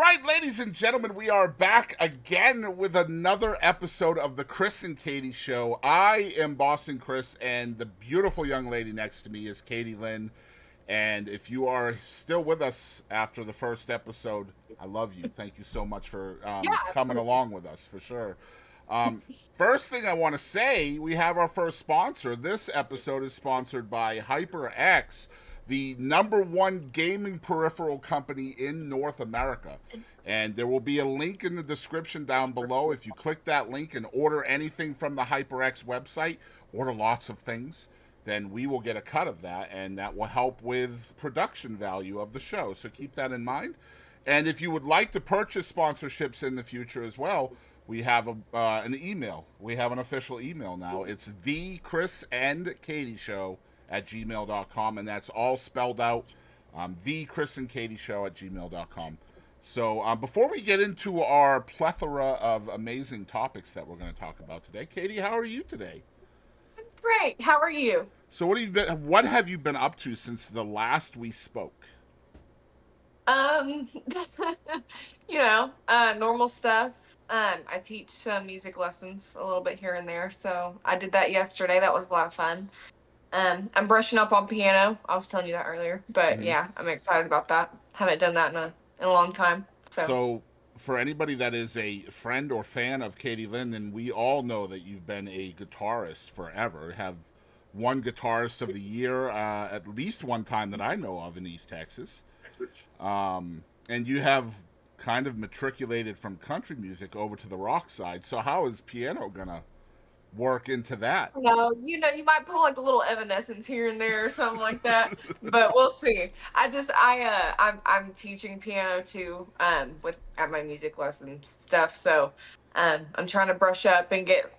right, ladies and gentlemen, we are back again with another episode of the Chris and Kadie Show. I am Boston Chris, and the beautiful young lady next to me is Lynn. And if you are still with us after the first episode, I love you. Thank you so much for Yeah, coming absolutely. along with us, for sure. Um, First thing I want to say, we have our first sponsor. This episode is sponsored by HyperX, the number one gaming peripheral company in North America. And there will be a link in the description down below. If you click that link and order anything from the HyperX website, order lots of things, then we will get a cut of that, and that will help with production value of the show. So keep that in mind. And if you would like to purchase sponsorships in the future as well, we have an email. We have an official email now. It's the Chris and Kadie Show at gmail.com, and that's all spelled out. The Chris and Kadie Show at gmail.com. So before we get into our plethora of amazing topics that we're going to talk about today, Kadie, how are you today? Great. How are you? So what have you been up to since the last we spoke? Um, normal stuff. I teach music lessons a little bit here and there, so I did that yesterday. That was a lot of fun. I'm brushing up on piano. I was telling you that earlier, but Mm-hmm. yeah, I'm excited about that. Haven't done that in a long time. So So, for anybody that is a friend or fan of Katie Lynn, and we all know that you've been a guitarist forever, have one guitarist of the year at least one time that I know of in East Texas, and you have kind of matriculated from country music over to the rock side. So, how is piano gonna work into that? no, you might pull like a little Evanescence here and there or something like that, but we'll see. I'm teaching piano too, with at my music lesson stuff, so I'm trying to brush up and get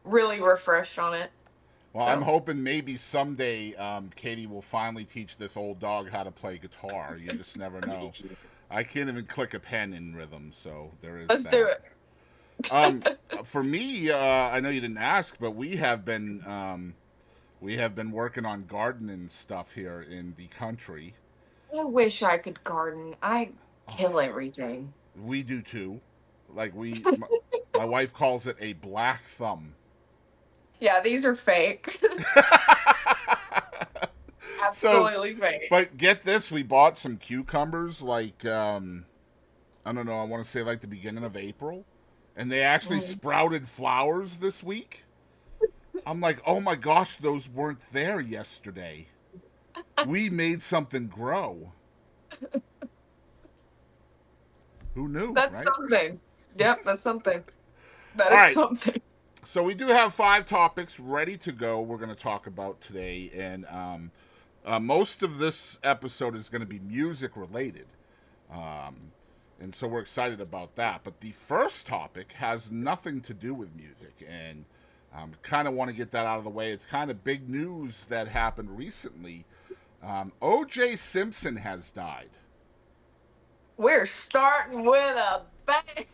really refreshed on it. Well, I'm So hoping maybe someday Katie will finally teach this old dog how to play guitar. You just never know. I can't even click a pen in rhythm, so there is let's do that. Um, it. for me, I know you didn't ask, but we have been working on gardening stuff here in the country. I wish I could garden. I kill Oh, everything. we do too. Like my wife calls it a black thumb. Yeah, these are fake. So, Absolutely fake. but get this, we bought some cucumbers like I don't know, I want to say like the beginning of April, and they actually Mhm. sprouted flowers this week. I'm like, "Oh my gosh, those weren't there yesterday. We made something grow." Who knew, That's right? something. Yep, that's something. That All is right. something. So we do have 5 topics ready to go. We're going to talk about today, and most of this episode is going to be music related. Um, and so we're excited about that. But the first topic has nothing to do with music, and kind of want to get that out of the way. It's kind of big news that happened recently. O.J. Simpson has died. We're starting with a bang.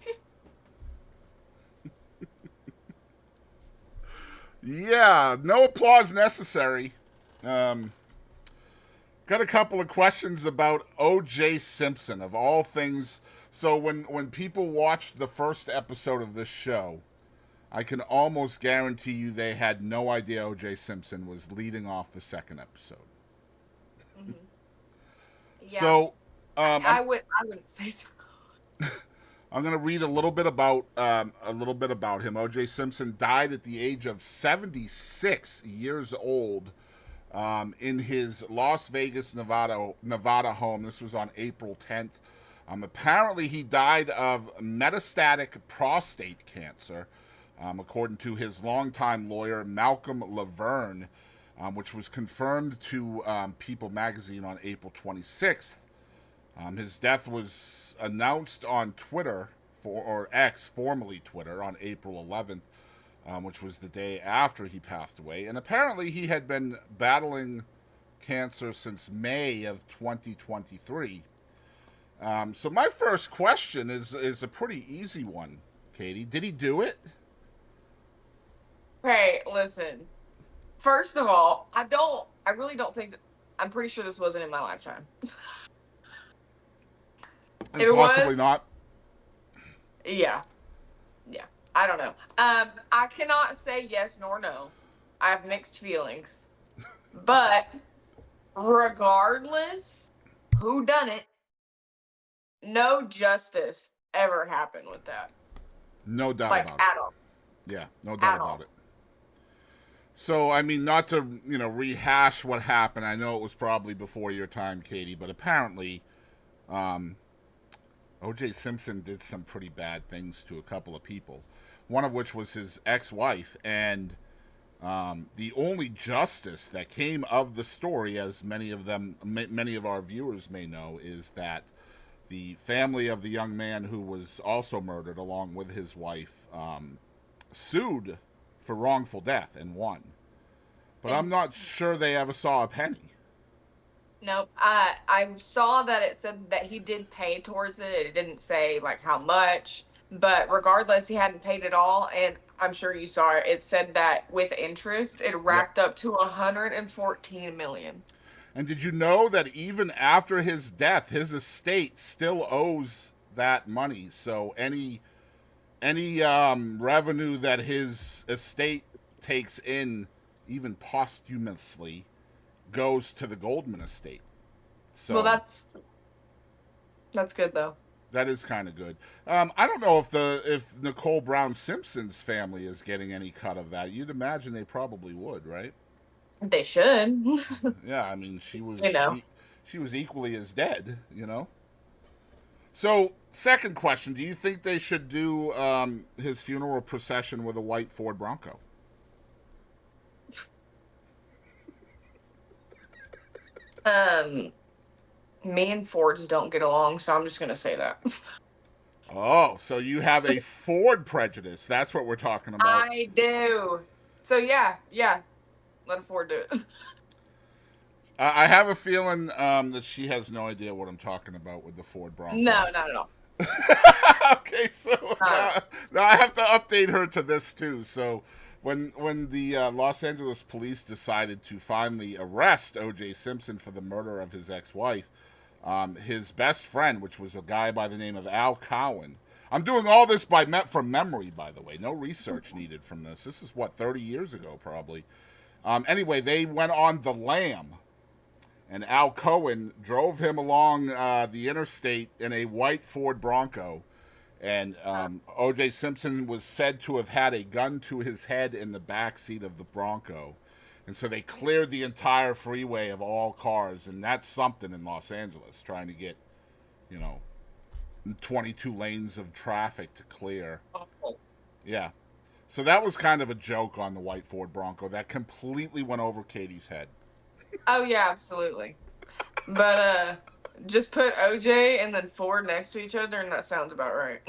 Yeah, no applause necessary. Um, Got a couple of questions about O.J. Simpson, of all things. So when people watched the first episode of this show, I can almost guarantee you they had no idea O.J. Simpson was leading off the second episode. Hmm. Yeah, So um, I'm I wouldn't say so. I'm going to read a little bit about him. O.J. Simpson died at the age of 76 years old in his Las Vegas, Nevada home. This was on April 10th. Apparently, he died of metastatic prostate cancer, according to his longtime lawyer, Malcolm Laverne, which was confirmed to People magazine on April 26th. His death was announced on Twitter, or X, formerly Twitter, on April 11th, which was the day after he passed away. And apparently, he had been battling cancer since May of 2023. So my first question is a pretty easy one, Katie. Did he do it? Hey, listen. First of all, I really don't think that. I'm pretty sure this wasn't in my lifetime. And It possibly was, not. yeah, yeah. I don't know. I cannot say yes nor no. I have mixed feelings, but regardless, who done it, no justice ever happened with that. No doubt Like about it. at all, Yeah, no doubt at about all. it. So, I mean, not to, rehash what happened. I know it was probably before your time, Katie, but apparently um, O.J. Simpson did some pretty bad things to a couple of people. One of which was his ex-wife, and the only justice that came of the story, as many of our viewers may know, is that the family of the young man who was also murdered, along with his wife, sued for wrongful death and won. But I'm And not sure they ever saw a penny. nope. I saw that it said that he did pay towards it. It didn't say like how much, but regardless, he hadn't paid it all. And I'm sure you saw it. It said that with interest, it Yep. racked up to 114 million. And did you know that even after his death, his estate still owes that money? So any revenue that his estate takes in, even posthumously, goes to the Goldman estate. Well, So that's good though. that is kind of good. I don't know if Nicole Brown Simpson's family is getting any cut of that. You'd imagine they probably would, right? They should. Yeah, I mean You know. she was equally as dead, you know. So, second question: do you think they should do his funeral procession with a white Ford Bronco? Um, Me and Fords don't get along, so I'm just gonna say that. Oh, so you have a Ford prejudice? That's what we're talking about. I do. So yeah, let Ford do it. I have a feeling that she has no idea what I'm talking about with the Ford Bronco. No, not at all. Okay, so Not at all. now I have to update her to this too. So when the Los Angeles police decided to finally arrest O.J. Simpson for the murder of his ex-wife, his best friend, which was a guy by the name of Al Cowan. I'm doing all this from memory, by the way. No research needed from this. This is 30 years ago, probably. Anyway, they went on the lam, and Al Cohen drove him along the interstate in a white Ford Bronco. And O.J. Simpson was said to have had a gun to his head in the back seat of the Bronco. And so they cleared the entire freeway of all cars. And that's something in Los Angeles, trying to get, 22 lanes of traffic to clear. Yeah. So that was kind of a joke on the white Ford Bronco that completely went over Katie's head. Oh yeah, absolutely. But just put OJ and then Ford next to each other, and that sounds about right.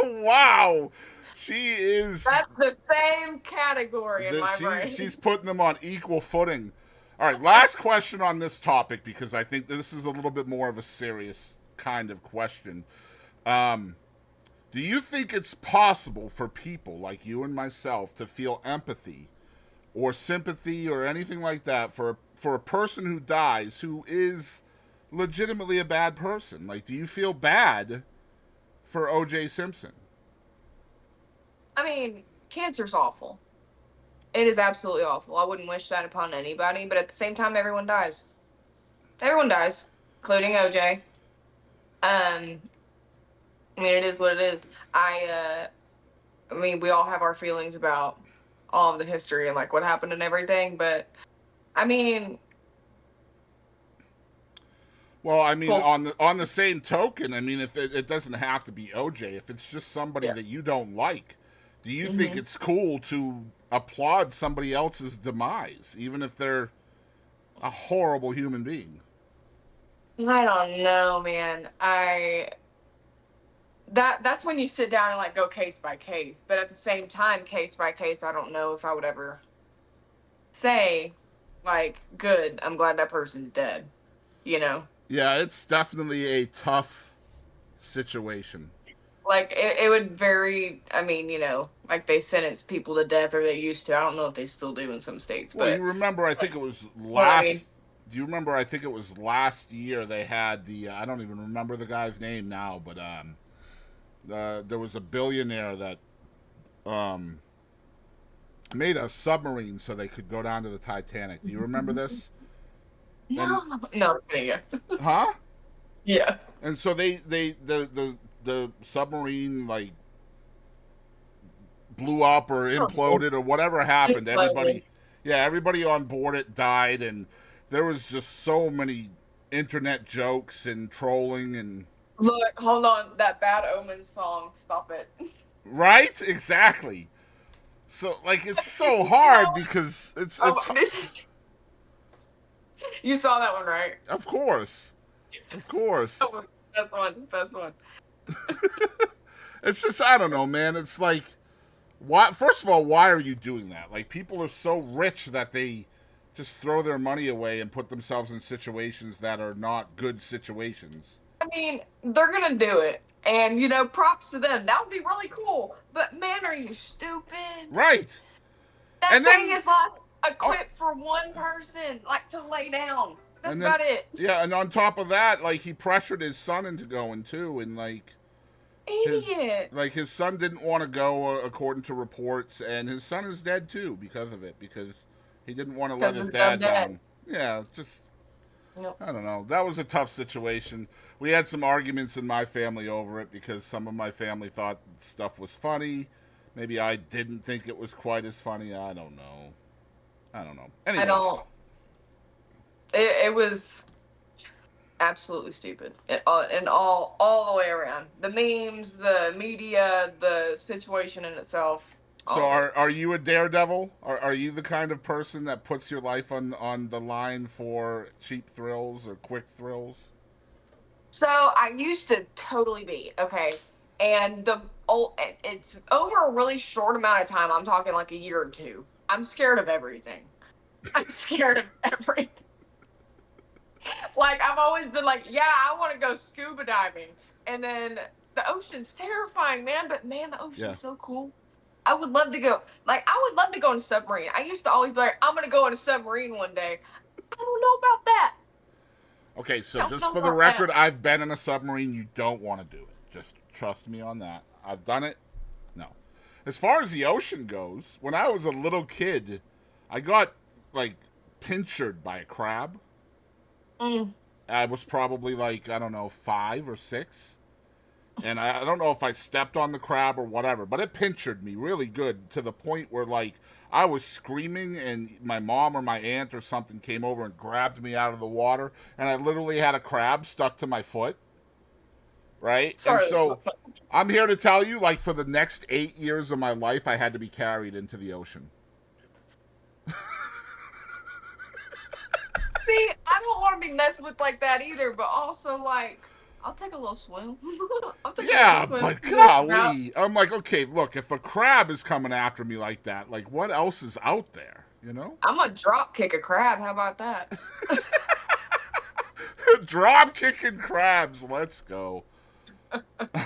Wow. She is. That's the same category in my brain. She's putting them on equal footing. All right, last question on this topic, because I think this is a little bit more of a serious kind of question. Do you think it's possible for people like you and myself to feel empathy or sympathy or anything like that for a person who dies who is legitimately a bad person? Like, do you feel bad for O.J. Simpson? I mean, cancer's awful. It is absolutely awful. I wouldn't wish that upon anybody, but at the same time, everyone dies. Everyone dies, including OJ. I mean, it is what it is. I mean, we all have our feelings about all of the history and like what happened and everything, but I mean, Well, I mean, well, on the same token, I mean, if it doesn't have to be OJ, if it's just somebody yeah. that you don't like, do you think Mm-hmm. it's cool to applaud somebody else's demise, even if they're a horrible human being? I don't know, man. That's when you sit down and like go case by case, but at the same time, case by case, I don't know if I would ever say like, good, I'm glad that person's dead, you know? Yeah, it's definitely a tough situation. Like it would vary. I mean, like they sentence people to death, or they used to. I don't know if they still do in some states, Well, you but remember, I think it was what I mean. Do you remember? I think it was last year they had the. I don't even remember the guy's name now, but there was a billionaire that um, made a submarine so they could go down to the Titanic. Do you remember this? And No, yeah. huh? Yeah. And so the submarine like blew up or imploded or whatever happened. Exploded. Everybody on board it died, and there was just so many internet jokes and trolling and Look, hold on. That Bad Omen song. Stop it. right, exactly. So like it's so hard because it's Oh, you saw that one, right? of course, of course. That was best one. Best one. It's just I don't know, man. It's like why? First of all, why are you doing that? Like people are so rich that they just throw their money away and put themselves in situations that are not good situations. I mean, they're gonna do it, and props to them. That would be really cool. But man, are you stupid? Right. That And thing then is like equipped for one person, like to lay down. That's and then about it. yeah, and on top of that, like he pressured his son into going too, and like Idiot. his son didn't want to go according to reports, and his son is dead too because of it because he didn't want to let his dad down. Yeah, just Yep. I don't know. That was a tough situation. We had some arguments in my family over it because some of my family thought stuff was funny. Maybe I didn't think it was quite as funny. I don't know. Anyway. I don't. It was absolutely stupid, and all the way around. The memes, the media, the situation in itself. So are you a daredevil? Are you the kind of person that puts your life on the line for cheap thrills or quick thrills? So I used to totally be okay, and it's over a really short amount of time. I'm talking like a year or two. I'm scared of everything. I'm scared of everything. Like I've always been like, yeah, I want to go scuba diving, and then the ocean's terrifying, man. But man, the ocean's so cool. I would love to go. Like I would love to go in a submarine. I used to always be like, I'm gonna go in a submarine one day. I don't know about that. Okay, so just for the record, I've been in a submarine. You don't want to do it. Just trust me on that. I've done it. No. As far as the ocean goes, when I was a little kid, I got like pinchered by a crab. I was probably like, I don't know, 5 or 6. And I don't know if I stepped on the crab or whatever, but it pinchered me really good to the point where, like, I was screaming and my mom or my aunt or something came over and grabbed me out of the water. And I literally had a crab stuck to my foot. Right? Sorry. And so I'm here to tell you, like, for the next 8 years of my life, I had to be carried into the ocean. See, I don't want to be messed with like that either, but also like I'll take a little swim. Yeah, but golly, I'm like, okay, look, if a crab is coming after me like that, like what else is out there, you know? I'm gonna drop kick a crab. How about that? Drop kicking crabs. Let's go.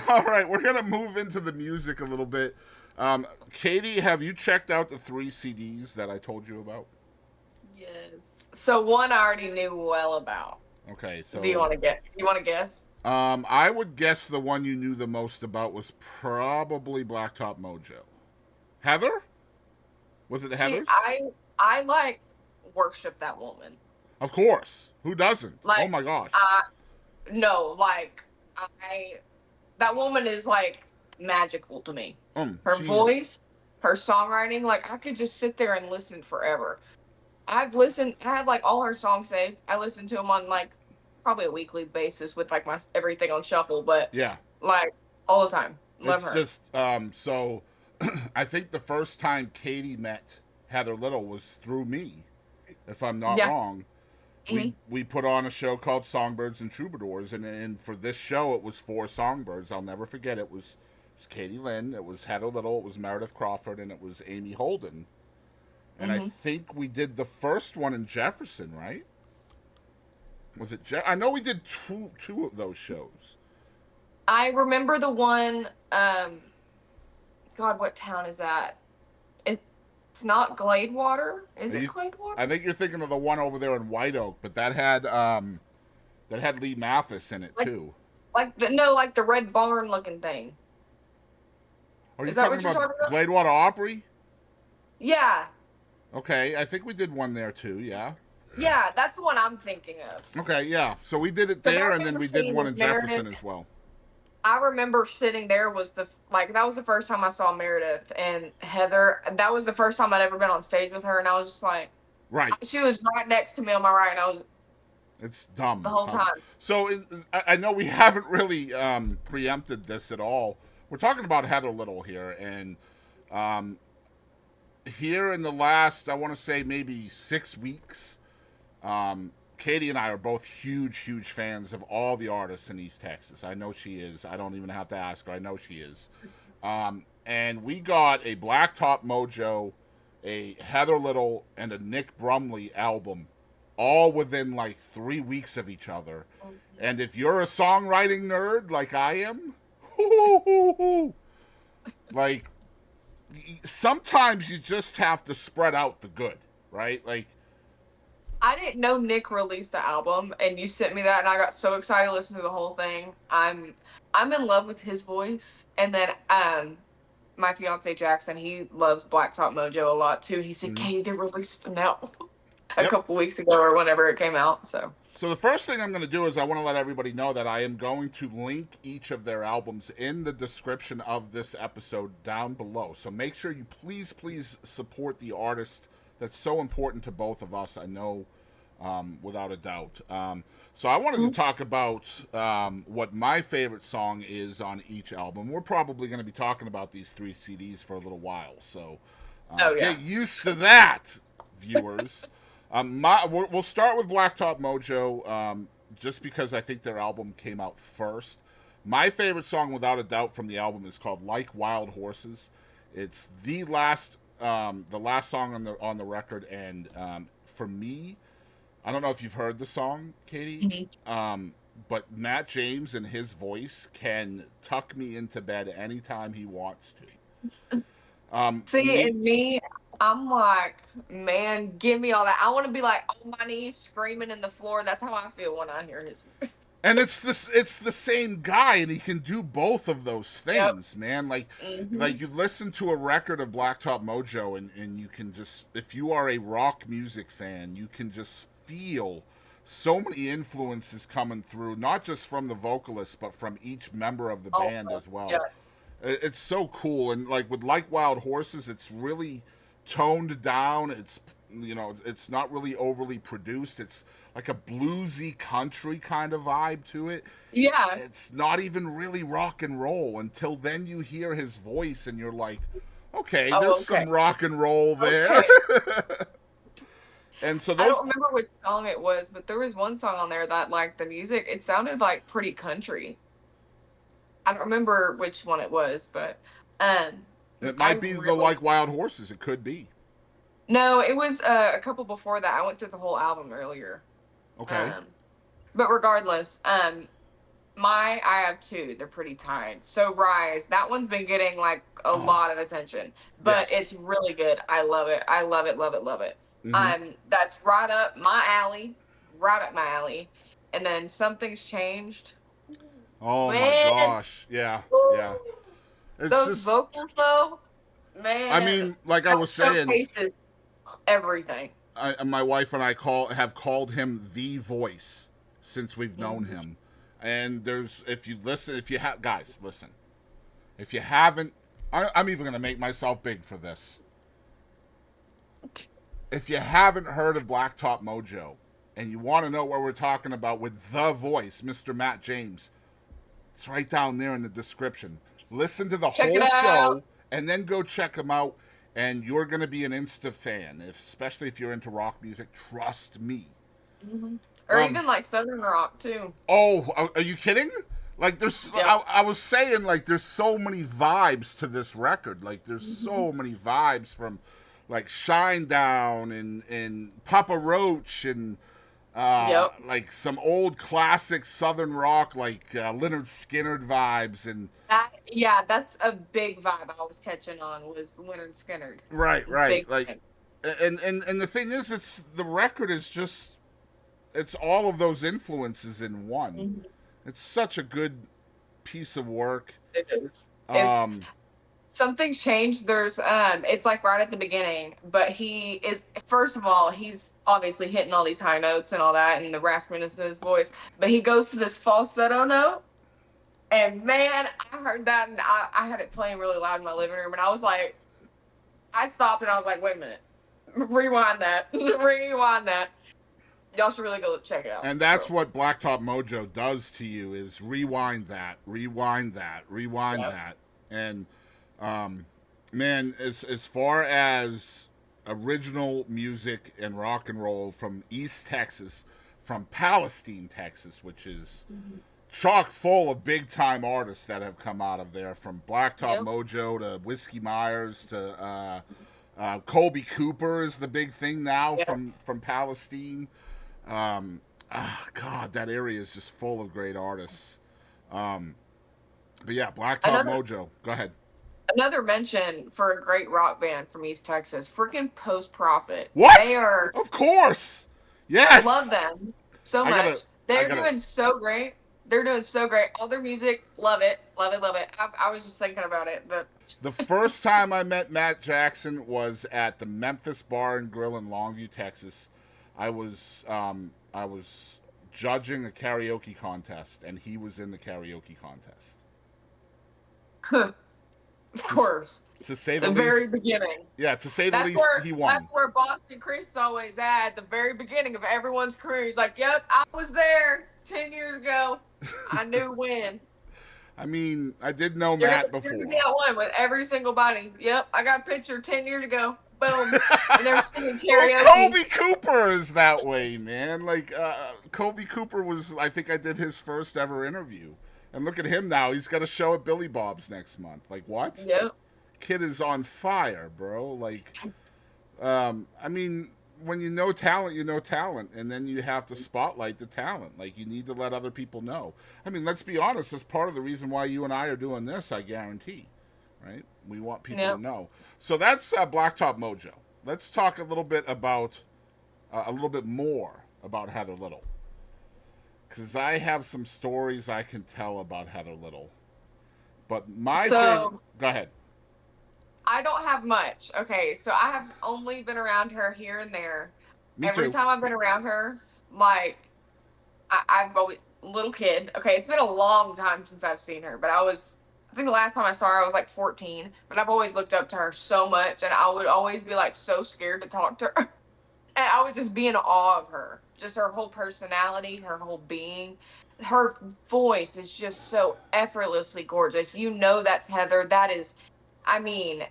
All right, we're gonna move into the music a little bit. Katie, have you checked out the 3 CDs that I told you about? Yes. So one I already knew well about. Okay, so Do you want to get? You want to guess? I would guess the one you knew the most about was probably Blacktop Mojo. Heather? Was it Heather's? I like worship that woman. Of course. Who doesn't? Like, oh my gosh. No, like that woman is like magical to me. Her voice, her songwriting, like I could just sit there and listen forever. I have like all her songs saved. I listen to them on like probably a weekly basis with like my everything on shuffle, but yeah, like all the time. Love her. It's just so I think the first time Katie met Heather Little was through me, if I'm not wrong. We put on a show called Songbirds and Troubadours, and for this show it was 4 songbirds. I'll never forget. It was Katie Lynn, it was Heather Little, it was Meredith Crawford, and it was Amy Holden. And I think we did the first one in Jefferson, right? Was it? I know we did two of those shows. I remember the one. God, what town is that? It's It's not Glade Water. Is it You, Glade Water? I think you're thinking of the one over there in White Oak, but that had Lee Mathis in it Like, too. like the red barn looking thing. Are you Is that talking what you're about talking about? Gladewater Opry? Yeah. Okay, I think we did one there too. Yeah. Yeah, that's the one I'm thinking of. Okay, yeah. So we did it 'Cause I there, and then remember we did seeing one in Meredith. Jefferson as well. I remember sitting there that was the first time I saw Meredith and Heather. That was the first time I'd ever been on stage with her, and I was just like, Right. she was right next to me on my right, and I was It's dumb. the whole time. So I know we haven't really preempted this at all. We're talking about Heather Little here, and here in the last, I want to say maybe 6 weeks, Katie and I are both huge fans of all the artists in East Texas. I know she is. I don't even have to ask her. I know she is. And we got a Blacktop Mojo, a Heather Little, and a Nick Brumley album all within like 3 weeks of each other. And if you're a songwriting nerd like I am, like, sometimes you just have to spread out the good, right? Like, I didn't know Nick released the album, and you sent me that, and I got so excited to listen to the whole thing. I'm in love with his voice, and then my fiance Jackson, he loves Blacktop Mojo a lot too. He said, "Katie, they released an album a couple weeks ago or whenever it came out." So the first thing I'm going to do is I want to let everybody know that I am going to link each of their albums in the description of this episode down below. So make sure you please support the artist. That's so important to both of us, I know, without a doubt. So I wanted to talk about what my favorite song is on each album. We're probably going to be talking about these 3 CDs for a little while, so get used to that, viewers. We'll start with Blacktop Mojo, just because I think their album came out first. My favorite song, without a doubt, from the album is called "Like Wild Horses." It's the last song on the record, and for me, I don't know if you've heard the song, Katie, but Matt James and his voice can tuck me into bed anytime he wants to. I'm like, man, give me all that. I want to be like on my knees screaming in the floor. That's how I feel when I hear his voice. And it's the same guy, and he can do both of those things, man. Like, like you listen to a record of Blacktop Mojo, and you can just, if you are a rock music fan, you can just feel so many influences coming through, not just from the vocalist, but from each member of the band as well. Yeah. It's so cool, and like with Like Wild Horses, it's really toned down. It's, you know, it's not really overly produced. It's like a bluesy country kind of vibe to it. Yeah. It's not even really rock and roll until then you hear his voice and you're like, okay, there's some rock and roll there. Okay. And so I don't remember which song it was, but there was one song on there that, like, the music, it sounded like pretty country. I don't remember which one it was, but it might be the Like Wild Horses. It could be. No, it was a couple before that. I went through the whole album earlier. Okay. But regardless, I have 2. They're pretty tied. So Rise, that one's been getting like a lot of attention, but it's really good. I love it. I love it. Love it. Love it. That's right up my alley. Right up my alley. And then Something's Changed. Oh my gosh. Yeah. Yeah. It's those vocals though, man. I mean, like I was saying, everything. My wife and I have called him the voice since we've known him. And if you guys, listen. If you haven't, I'm even going to make myself big for this. If you haven't heard of Blacktop Mojo and you want to know what we're talking about with the voice, Mr. Matt James, it's right down there in the description. Listen to the whole show and then go check him out. And you're going to be an Insta fan, especially if you're into rock music. Trust me. Or even like Southern rock too. Oh, are you kidding? Like there's, I was saying, like there's so many vibes to this record. Like there's so many vibes from, like Shinedown and Papa Roach and like some old classic Southern rock, like Lynyrd Skynyrd vibes and. That Yeah, that's a big vibe I was catching on was Leonard Skinner. Right, right. Big Like, time. and the thing is, it's the record is just it's all of those influences in one. Mhm. It's such a good piece of work. It is. It's Um, something's changed. There's it's like right at the beginning, but he is first of all, he's obviously hitting all these high notes and all that and the raspiness in his voice, but he goes to this falsetto note. And man, I heard that and I had it playing really loud in my living room and I was like, I stopped and I was like, wait a minute. Rewind that. Rewind that. Y'all should really go check it out. and that's So what Blacktop Mojo does to you is rewind yeah. that, and um, man, as far as original music and rock and roll from East Texas, from Palestine, Texas, which is Mhm. chock full of big time artists that have come out of there, from Blacktop Yep. Mojo to Whiskey Myers to Colby Cooper is the big thing now Yeah. from Palestine. God, that area is just full of great artists. Um, but yeah, Blacktop Another Mojo. Go ahead. another mention for a great rock band from East Texas, freaking Post Profit. They What? are Of course. love Yes. them so I much. gotta. I They're gotta. doing so great. They're doing so great. All their music, love it, love it, love it. I was just thinking about it, but The first time I met Matt Jackson was at the Memphis Bar and Grill in Longview, Texas. I was judging a karaoke contest, and he was in the karaoke contest. of To, course, to say the the very least, beginning. yeah, to say the least, he That's won. where Boston Chris is always at the very beginning of everyone's career. He's like, "Yep, I was there 10 years ago. I knew when." I mean, I did know You're gonna Matt you're gonna be before. at one with every single body. Yep, I got a picture 10 years ago. Boom, and they're singing Well, karaoke. Kobe Cooper is that way, man. Like Kobe Cooper was. I think I did his first ever interview, and look at him now. He's got a show at Billy Bob's next month. Like what? Yep, Kid is on fire, bro. Like, I mean, when you know talent, and then you have to spotlight the talent. Like, you need to let other people know. I mean, let's be honest. That's part of the reason why you and I are doing this. I guarantee, right? We want people to yep. know. So that's Blacktop Mojo. Let's talk a little bit about a little bit more about Heather Little, because I have some stories I can tell about Heather Little. But my favorite. So Go ahead. I don't have much. Okay, so I have only been around her here and there. Me Every too. time I've been around her, like I've always little kid. Okay, it's been a long time since I've seen her, but I think the last time I saw her I was like 14. But I've always looked up to her so much, and I would always be like so scared to talk to her. And I would just be in awe of her. Just her whole personality, her whole being. Her voice is just so effortlessly gorgeous. You know that's Heather. That is, I mean,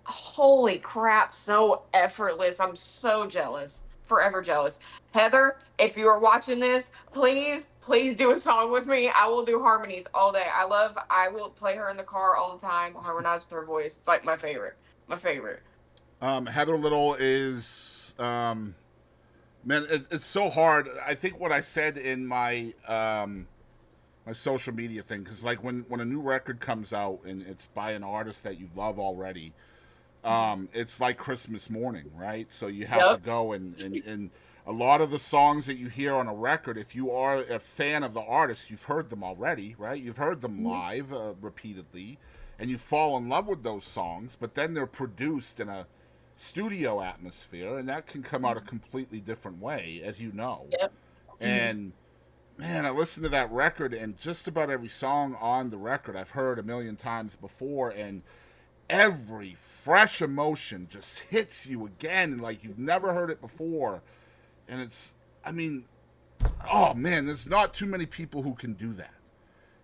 holy crap, so effortless. I'm so jealous. Forever jealous. Heather, if you are watching this, please, please do a song with me. I will do harmonies all day. I will play her in the car all the time, harmonize with her voice. It's like my favorite. My favorite. Heather Little is man. It's so hard. I think what I said in my social media thing, because like when a new record comes out and it's by an artist that you love already, it's like Christmas morning, right? So you have to Yep. go and a lot of the songs that you hear on a record, if you are a fan of the artist, you've heard them already, right? You've heard them Mhm. live repeatedly, and you fall in love with those songs. But then they're produced in a studio atmosphere, and that can come out a completely different way, as you know. Yep. Mhm. And man, I listened to that record, and just about every song on the record I've heard a million times before, and every fresh emotion just hits you again, like you've never heard it before. And it's, I mean, oh man, there's not too many people who can do that.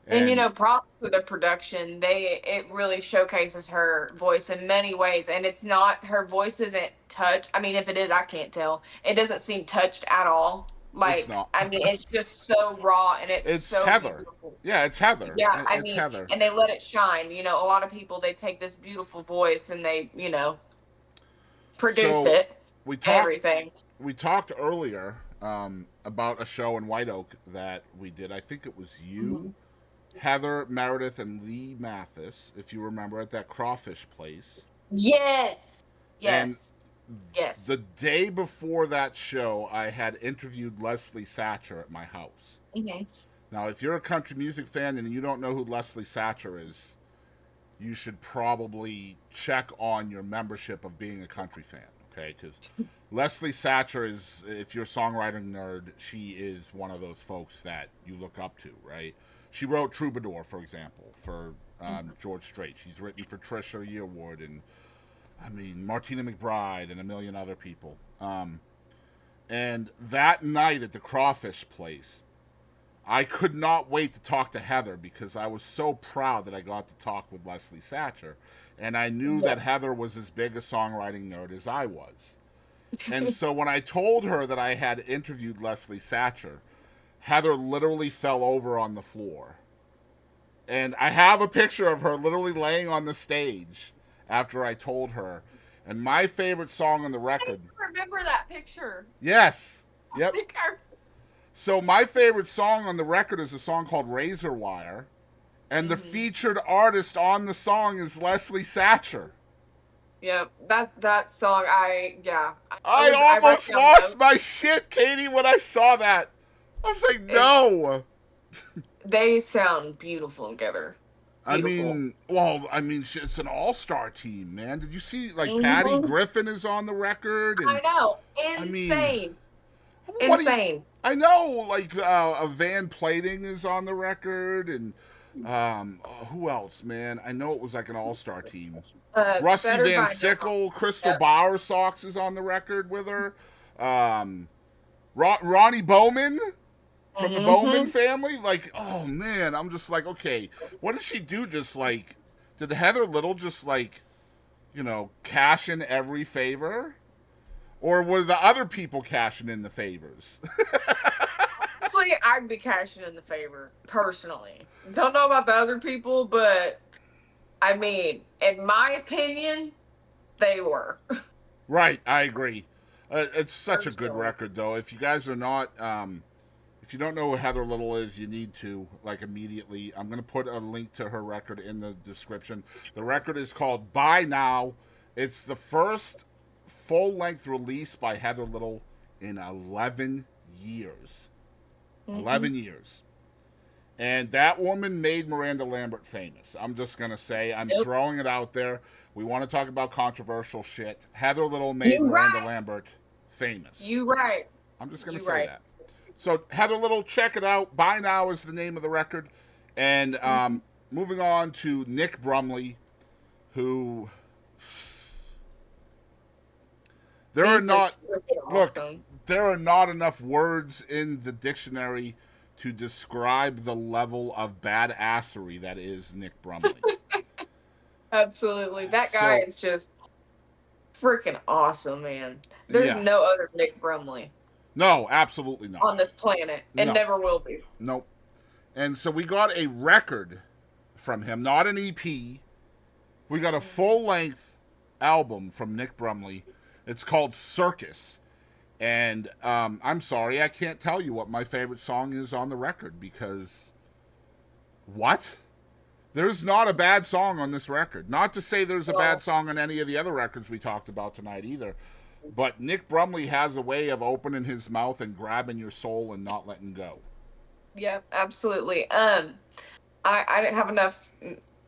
And And props for the production. It really showcases her voice in many ways. And it's not her voice isn't touched. I mean, if it is, I can't tell. It doesn't seem touched at all. it's Like, not. I mean, it's just so raw and it's It's so Heather. beautiful. Yeah, it's Heather. Yeah, I It's mean, Heather. and they let it shine. A lot of people they take this beautiful voice and they, produce So it we and talked everything. we talked earlier about a show in White Oak that we did. I think it was you Mhm. Heather Meredith and Lee Mathis, if you remember, at that crawfish place. Yes. And Yes. Yes. the day before that show, I had interviewed Leslie Satcher at my house. Hmm. Now, if you're a country music fan and you don't know who Leslie Satcher is, you should probably check on your membership of being a country fan, okay? Because Leslie Satcher is, if you're a songwriting nerd, she is one of those folks that you look up to, right? She wrote Troubadour, for example, for George Strait. She's written for Trisha Yearwood and, I mean, Martina McBride and a million other people. And that night at the crawfish place, I could not wait to talk to Heather because I was so proud that I got to talk with Leslie Satcher. And I knew that Heather was as big a songwriting nerd as I was. And so when I told her that I had interviewed Leslie Satcher, Heather literally fell over on the floor. And I have a picture of her literally laying on the stage after I told her. And my favorite song on the record. I remember that picture. Yes. Yep. I think I So my favorite song on the record is a song called Razor Wire, and the featured artist on the song is Leslie Satcher. Yeah, that song, I almost lost my shit, Katie, when I saw that. I was like, no. They sound beautiful together. Beautiful. It's an all-star team, man. Did you see, Patty Griffin is on the record? And, I know. Insane. Insane. I know, Van Plating is on the record, and who else, man? I know it was an all-star team. Rusty Van Sickle, Crystal Bowersox is on the record with her. Ronnie Bowman from the Bowman family. Oh, man, I'm just okay, what did she do? Did Heather Little just, cash in every favor? Or were the other people cashing in the favors? Honestly, I'd be cashing in the favor, personally. Don't know about the other people, but, I mean, in my opinion, they were. Right, I agree. It's such a good record, though. If you guys are not, if you don't know who Heather Little is, you need to, immediately. I'm going to put a link to her record in the description. The record is called By Now. It's the first full-length release by Heather Little in 11 years. 11 years. And that woman made Miranda Lambert famous. I'm just going to say, I'm throwing it out there. We want to talk about controversial shit. Heather Little made Miranda Lambert famous. You right. I'm just going to say that. So, Heather Little, check it out. By Now is the name of the record. And moving on to Nick Brumley, who... There are not enough words in the dictionary to describe the level of badassery that is Nick Brumley. Absolutely. That guy is just freaking awesome, man. There's no other Nick Brumley. No, absolutely not. On this planet. And never will be. Nope. And so we got a record from him, not an EP. We got a full-length album from Nick Brumley. It's called Circus. And I'm sorry, I can't tell you what my favorite song is on the record because... What? There's not a bad song on this record. Not to say there's a bad song on any of the other records we talked about tonight either. But Nick Brumley has a way of opening his mouth and grabbing your soul and not letting go. Yeah, absolutely. I didn't have enough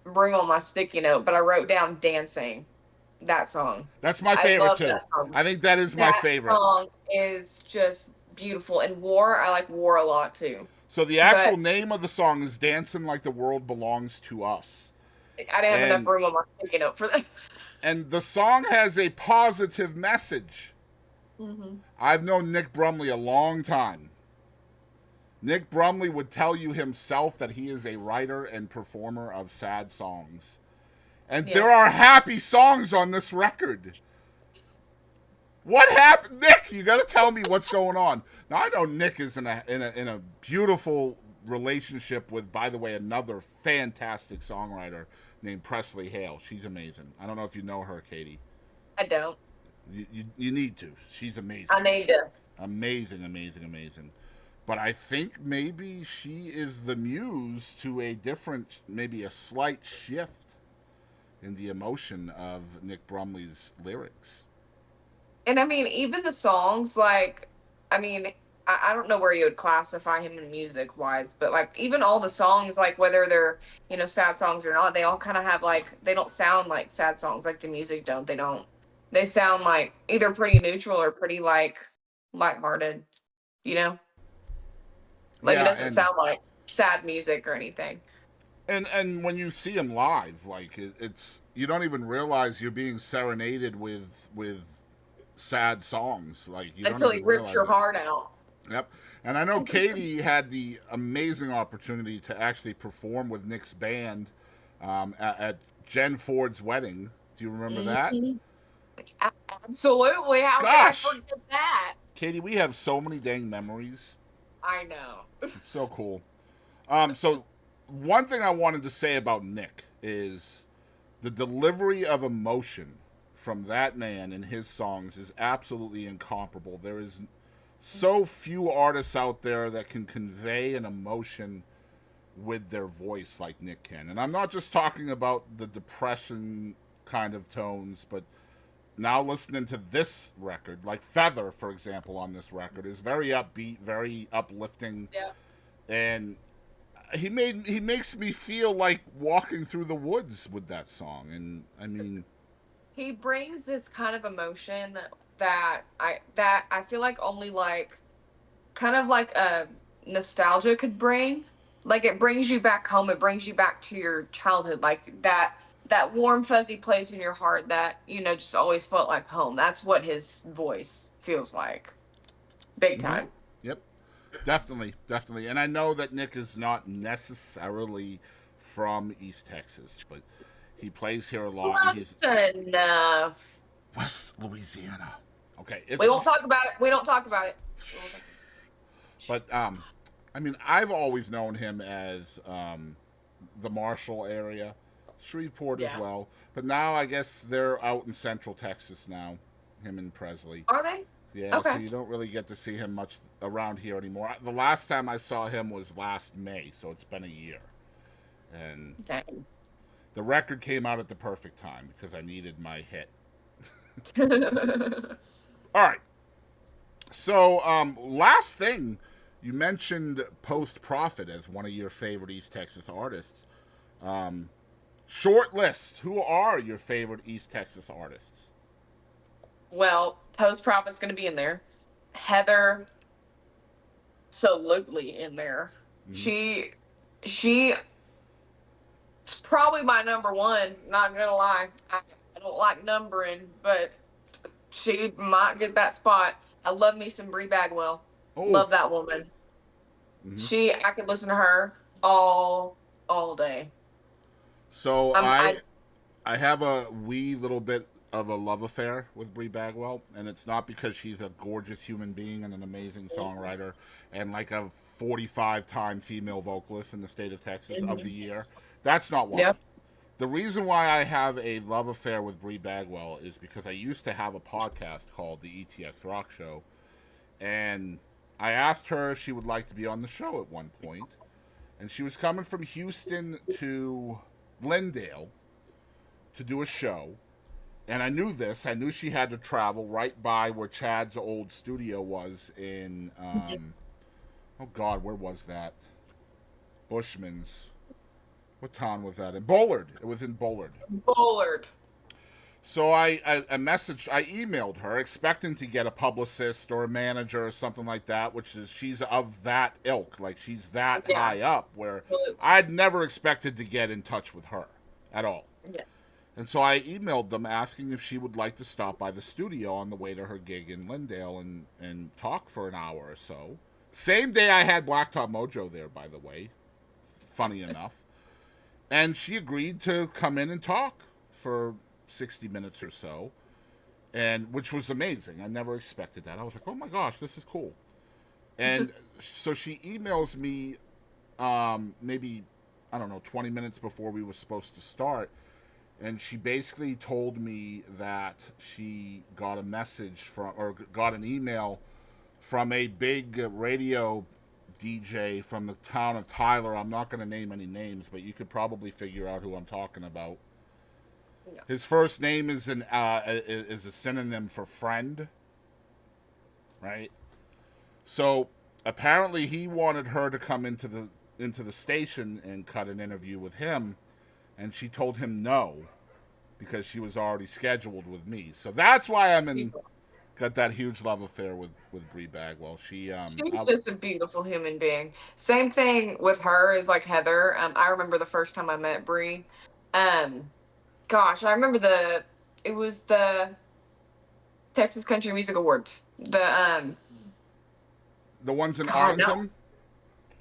room on my sticky note, but I wrote down Dancing. That song. That's my favorite too. I think that is my favorite. That song is just beautiful. And War, I like War a lot too. So the actual name of the song is Dancing Like the World Belongs to Us. I didn't have enough room on my sticky note for that. And the song has a positive message. I've known Nick Brumley a long time. Nick Brumley would tell you himself that he is a writer and performer of sad songs. And there are happy songs on this record. What happened, Nick? You got to tell me what's going on. Now I know Nick is in a beautiful relationship with, by the way, another fantastic songwriter named Presley Hale. She's amazing. I don't know if you know her, Katie. I don't. You need to. She's amazing. I need to. Amazing, amazing, amazing. but I think maybe she is the muse to a different, maybe a slight shift in the emotion of Nick Brumley's lyrics. And I mean, even the songs, like, I mean, I don't know where you would classify him in music wise, but like, even all the songs, like, whether they're, sad songs or not, they all kind of have, like, they don't sound like sad songs like the music don't. They don't. They sound like either pretty neutral or pretty, like, lighthearted, you know? Like, it Yeah, doesn't sound like sad music or anything. and when you see him live, like it's you don't even realize you're being serenaded with sad songs. Like you don't Until he even rips realize your it. heart out. Yep. And I know Katie had the amazing opportunity to actually perform with Nick's band at Jen Ford's wedding. Do you remember that? Mhm. Absolutely. How could I Gosh, forget that? Katie, we have so many dang memories. I know. It's so cool. So one thing I wanted to say about Nick is the delivery of emotion from that man in his songs is absolutely incomparable. There is so few artists out there that can convey an emotion with their voice like Nick can. And I'm not just talking about the depression kind of tones, but now listening to this record, like Feather, for example, on this record, is very upbeat, very uplifting, Yeah. and he makes me feel like walking through the woods with that song. And I mean, He brings this kind of emotion that I feel like only like kind of like a nostalgia could bring. Like it brings you back home, it brings you back to your childhood, like that warm fuzzy place in your heart that, just always felt like home. That's what his voice feels like. Big mm-hmm. time. Yep, definitely, definitely. And I know that Nick is not necessarily from East Texas, but he plays here a lot, and he's Close enough. West Louisiana. Okay, We won't talk about it. We don't talk about it. But I mean, I've always known him as the Marshall area, Shreveport as Yeah. well. But now I guess they're out in Central Texas now, him and Presley. Are they? Yeah, Okay. so you don't really get to see him much around here anymore. The last time I saw him was last May, so it's been a year. And Dang. the record came out at the perfect time because I needed my hit. All right. So, last thing, you mentioned Post Profit as one of your favorite East Texas artists. Short list. Who are your favorite East Texas artists? Well, Post Profit's going to be in there. Heather, absolutely in there. Mm-hmm. She's probably my number one. Not gonna lie, I don't like numbering, but she might get that spot. I love me some Bree Bagwell. Oh. Love that woman. Mm-hmm. I could listen to her all day. So I have a wee little bit of a love affair with Bree Bagwell, and it's not because she's a gorgeous human being and an amazing songwriter and like a 45-time female vocalist in the state of Texas of the year. That's not why. Yep. The reason why I have a love affair with Bree Bagwell is because I used to have a podcast called the ETX Rock Show, and I asked her if she would like to be on the show at one point, and she was coming from Houston to Glendale to do a show. And I knew this. I knew she had to travel right by where Chad's old studio was in, oh God, where was that? Bushman's. What town was that in? Bullard. It was in Bullard. Bullard. So I emailed her expecting to get a publicist or a manager or something like that, which is she's of that ilk. Like she's that high up where I'd never expected to get in touch with her at all. Yeah. And so I emailed them asking if she would like to stop by the studio on the way to her gig in Lindale and talk for an hour or so. Same day I had Blacktop Mojo there, by the way. Funny enough. And she agreed to come in and talk for 60 minutes or so, and which was amazing. I never expected that. I was like, oh my gosh, this is cool. And so she emails me maybe, 20 minutes before we were supposed to start. And she basically told me that she got a message got an email from a big radio DJ from the town of Tyler. I'm not going to name any names, but you could probably figure out who I'm talking about. Yeah. His first name is a synonym for friend, right? So apparently he wanted her to come into the station and cut an interview with him, and she told him no because she was already scheduled with me. So that's why got that huge love affair with Bree Bagwell. She's just a beautiful human being. Same thing with her as like Heather. I remember the first time I met Bree. Gosh, I remember it was the Texas Country Music Awards. The ones in God, Arlington, no.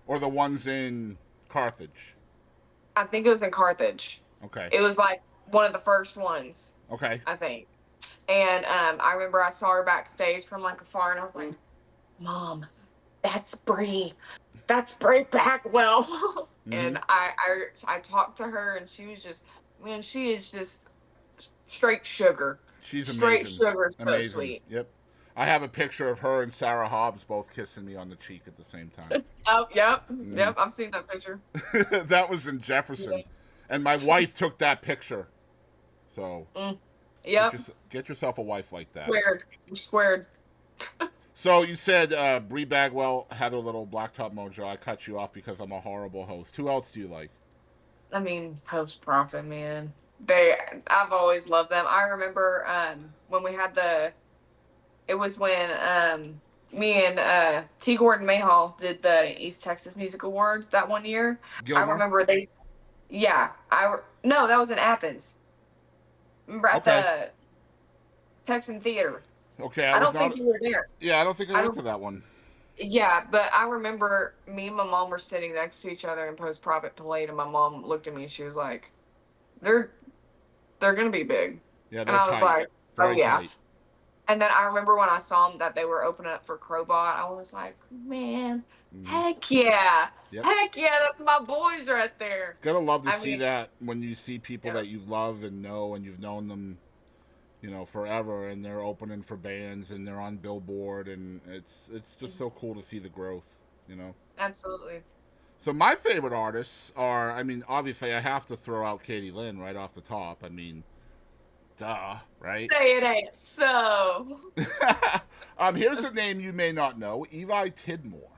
or the ones in Carthage. I think it was in Carthage. Okay. It was like one of the first ones. Okay. I think. And I remember I saw her backstage from like afar, and I was like, "Mom, that's Bree. That's Bree Bagwell." Mm-hmm. And I talked to her, and she was just, man, she is just straight sugar. She's straight amazing. sugar, so Amazing. sweet. Yep. I have a picture of her and Sarah Hobbs both kissing me on the cheek at the same time. Oh, yep. Yep, I've seen that picture. That was in Jefferson. Yeah. And my wife took that picture. So Yep. Get yourself a wife like that. Squared. You're squared. So you said Bree Bagwell, Heather Little, Blacktop Mojo. I cut you off because I'm a horrible host. Who else do you like? I mean, Post Profit, man. I've always loved them. I remember when we had it was when me and T. Gordon Mayhall did the East Texas Music Awards that one year. Gilmore? I remember no, that was in Athens. Remember at the Texan Theater. Okay, I don't think you were there. Yeah, I don't think I went to that one. Yeah, but I remember me and my mom were sitting next to each other in Post Profit played, and my mom looked at me and she was like, "They're gonna be big." Yeah, and I was tight. like, "Oh Very yeah." Tight. And then I remember when I saw them that they were opening up for Crowbot, I was like, "Man, heck yeah, heck yeah, that's my boys right there." Gotta love to see that when you see people that you love and know and you've known them, forever, and they're opening for bands and they're on Billboard, and it's just so cool to see the growth, Absolutely. So my favorite artists are, obviously I have to throw out Katie Lynn right off the top. Duh, right? Say it ain't so. Here's a name you may not know: Eli Tidmore.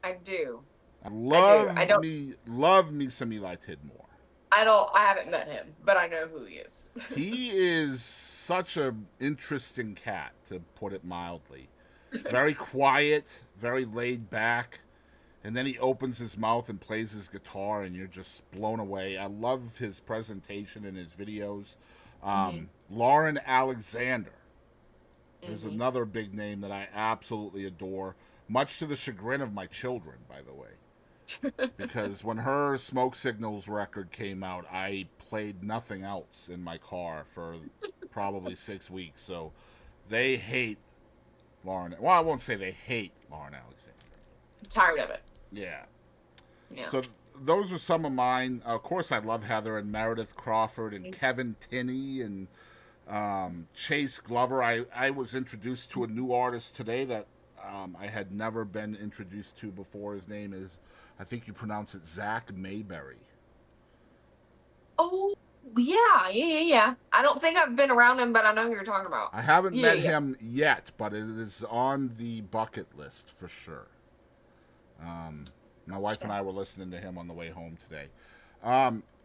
I do. Love me some Eli Tidmore. I haven't met him, but I know who he is. He is such an interesting cat, to put it mildly. Very quiet, very laid back, and then he opens his mouth and plays his guitar, and you're just blown away. I love his presentation and his videos. Lauren Alexander is another big name that I absolutely adore, much to the chagrin of my children, by the way. Because when her Smoke Signals record came out, I played nothing else in my car for probably 6 weeks. So they hate Lauren. Well, I won't say they hate Lauren Alexander. I'm tired of it. Yeah. So those are some of mine. Of course, I love Heather and Meredith Crawford and Kevin Tinney and Chase Glover. I was introduced to a new artist today that I had never been introduced to before. His name is, I think you pronounce it, Zach Mayberry. Oh, yeah. I don't think I've been around him, but I know who you're talking about. I haven't met him yet, but it is on the bucket list for sure. My wife and I were listening to him on the way home today.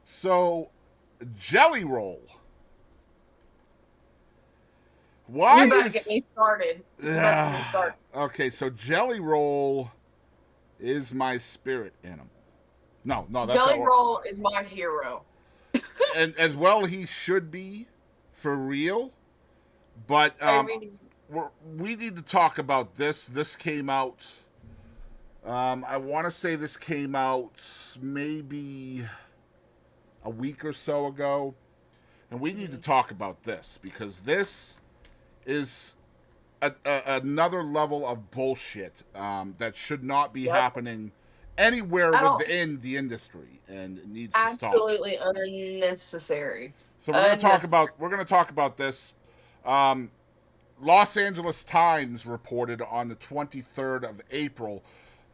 So, Jelly Roll. Why you better get me started. Okay, so Jelly Roll is my spirit animal. No, that's Jelly Roll is my hero. And as well he should be, for real. But we need to talk about this. This came out, I want to say this came out maybe a week or so ago. And we need to talk about this, because this is another level of bullshit that should not be happening anywhere within the industry, and it needs to stop. Absolutely unnecessary. So we're going to talk about this. Los Angeles Times reported on the 23rd of April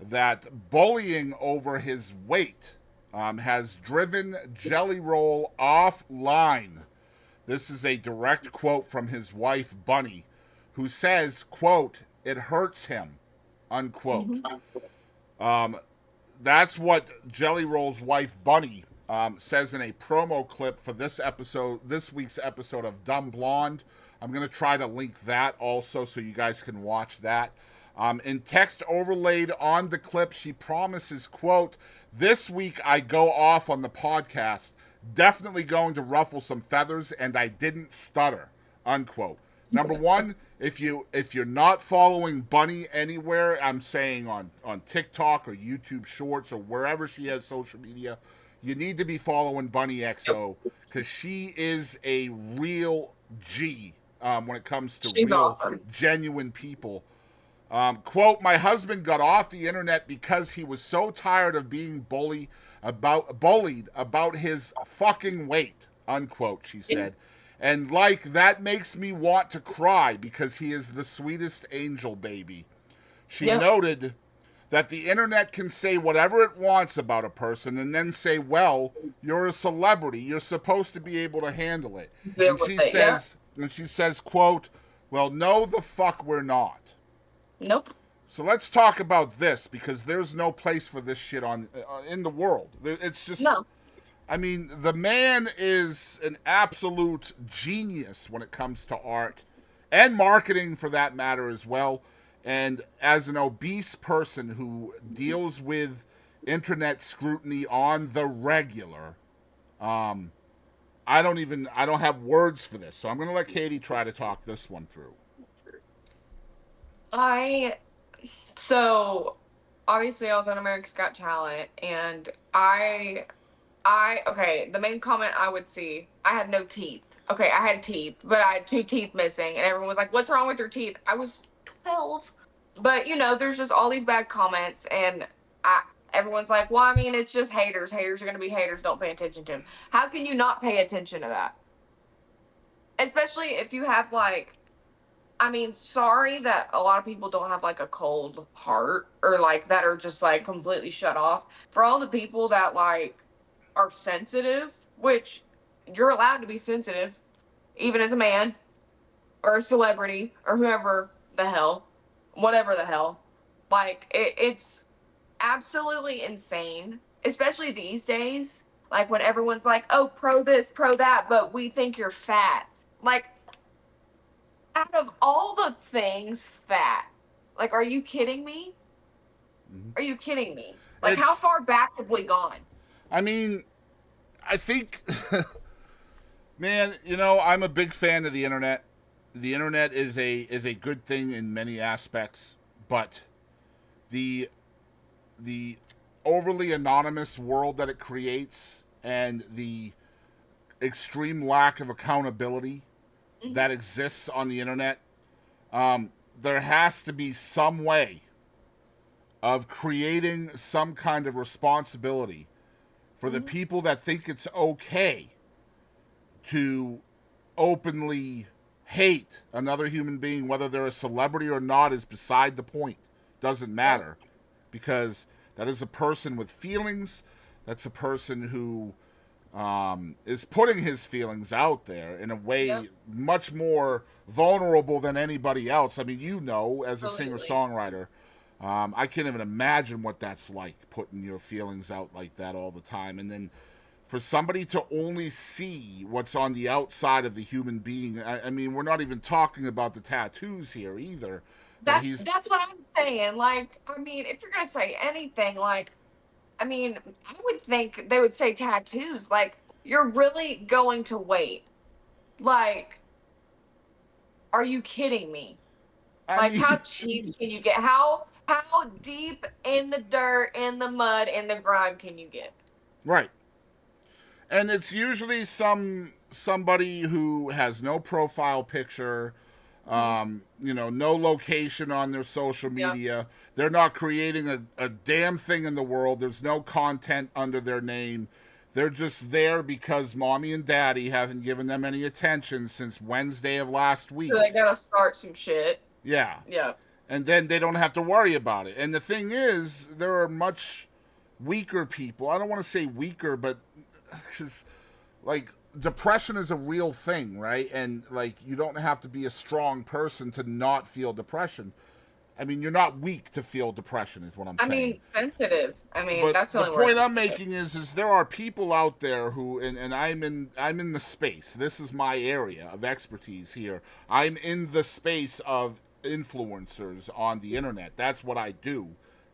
that bullying over his weight has driven Jelly Roll offline. This is a direct quote from his wife, Bunny, who says, quote, "It hurts him," unquote. That's what Jelly Roll's wife, Bunny, says in a promo clip for this week's episode of Dumb Blonde. I'm going to try to link that also so you guys can watch that. In text overlaid on the clip, she promises, quote, "This week I go off on the podcast. Definitely going to ruffle some feathers, and I didn't stutter," unquote. Number one, if you're not following Bunny anywhere, I'm saying on TikTok or YouTube Shorts or wherever she has social media, you need to be following Bunny XO because she is a real G when it comes to She's real, awesome. genuine people. Quote, "My husband got off the internet because he was so tired of being bullied about his fucking weight," unquote, she said. "And like, that makes me want to cry because he is the sweetest angel baby." She noted that the internet can say whatever it wants about a person and then say, well, you're a celebrity. You're supposed to be able to handle it. And she says, quote, "Well, no, the fuck we're not." Nope. So let's talk about this because there's no place for this shit in the world. It's just no. I mean, the man is an absolute genius when it comes to art and marketing for that matter as well. And as an obese person who deals with internet scrutiny on the regular, I don't have words for this. So I'm going to let Kadie try to talk this one through. So obviously I was on America's Got Talent, and okay, the main comment I would see, I had no teeth. Okay, I had teeth, but I had 2 teeth missing, and everyone was like, "What's wrong with your teeth?" I was 12. But, there's just all these bad comments, and everyone's like, "Well, I mean, it's just haters. Haters are going to be haters. Don't pay attention to them." How can you not pay attention to that? Especially if you have, sorry that a lot of people don't have, a cold heart, or, that are just, completely shut off. For all the people that, are sensitive, which you're allowed to be sensitive, even as a man, or a celebrity, or whoever the hell, whatever the hell. It's absolutely insane, especially these days, when everyone's like, "Oh, pro this, pro that, but we think you're fat." Out of all the things, fat. Are you kidding me? Mm-hmm. Are you kidding me? How far back have we gone? I mean, I think, man, I'm a big fan of the internet. The internet is a good thing in many aspects, but the overly anonymous world that it creates and the extreme lack of accountability that exists on the internet, there has to be some way of creating some kind of responsibility for the people that think it's okay to openly hate another human being, whether they're a celebrity or not, is beside the point. Doesn't matter, because that is a person with feelings. That's a person who is putting his feelings out there in a way much more vulnerable than anybody else. I mean, as a singer-songwriter, I can't even imagine what that's like, putting your feelings out like that all the time. And then for somebody to only see what's on the outside of the human being, I mean, we're not even talking about the tattoos here either. That's what I'm saying. If you're going to say anything, I would think they would say tattoos. You're really going to wait. Are you kidding me? How cheap can you get? How deep in the dirt, in the mud, in the grime can you get? Right. And it's usually somebody who has no profile picture, no location on their social media. Yeah. They're not creating a damn thing in the world. There's no content under their name. They're just there because mommy and daddy haven't given them any attention since Wednesday of last week. So they gotta start some shit. Yeah. Yeah. and then they don't have to worry about it. And the thing is, there are much weaker people. I don't want to say weaker, but because like depression is a real thing, right? And like you don't have to be a strong person to not feel depression. I mean, you're not weak to feel depression, is what I'm saying. I mean, sensitive. I mean, But that's the the only word. point I'm making is there are people out there who, and I'm in the space. This is my area of expertise here. I'm in the space of influencers on the internet. That's what I do.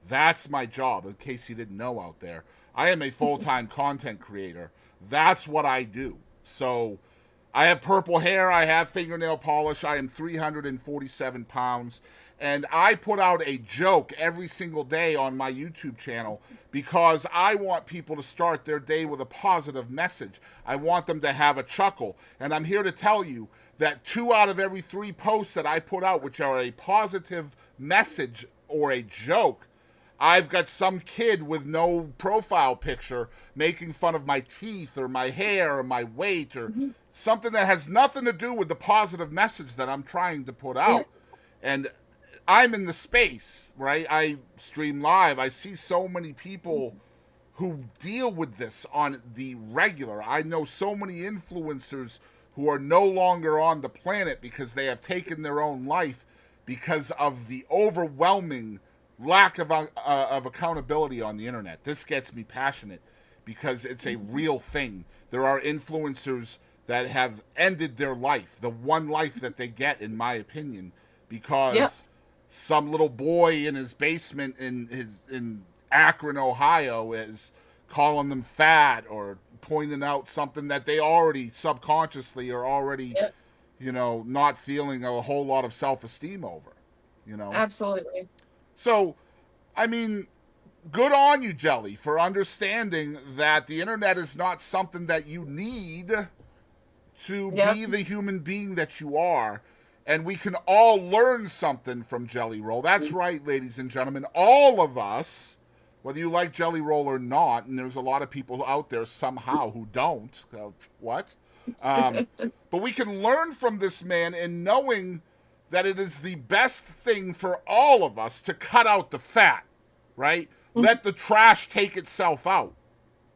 That's my job. In case you didn't know out there, I am a full-time content creator. That's what I do. So I have purple hair. I have fingernail polish. I am 347 pounds. And I put out a joke every single day on my YouTube channel because I want people to start their day with a positive message. I want them to have a chuckle. And I'm here to tell you that 2 out of every 3 posts that I put out, which are a positive message or a joke, I've got some kid with no profile picture making fun of my teeth or my hair or my weight or something that has nothing to do with the positive message that I'm trying to put out. And I'm in the space, right? I stream live. I see so many people who deal with this on the regular. I know so many influencers who are no longer on the planet because they have taken their own life because of the overwhelming lack of accountability on the internet. This gets me passionate because it's a real thing. There are influencers that have ended their life, the one life that they get, in my opinion, because some little boy in his basement in Akron, Ohio, is calling them fat or pointing out something that they already subconsciously are already, not feeling a whole lot of self-esteem over, Absolutely. So, I mean, good on you, Jelly, for understanding that the internet is not something that you need to be the human being that you are. And we can all learn something from Jelly Roll. That's right, ladies and gentlemen. All of us, whether you like Jelly Roll or not, and there's a lot of people out there somehow who don't. What? But we can learn from this man in knowing that it is the best thing for all of us to cut out the fat, right? Let the trash take itself out.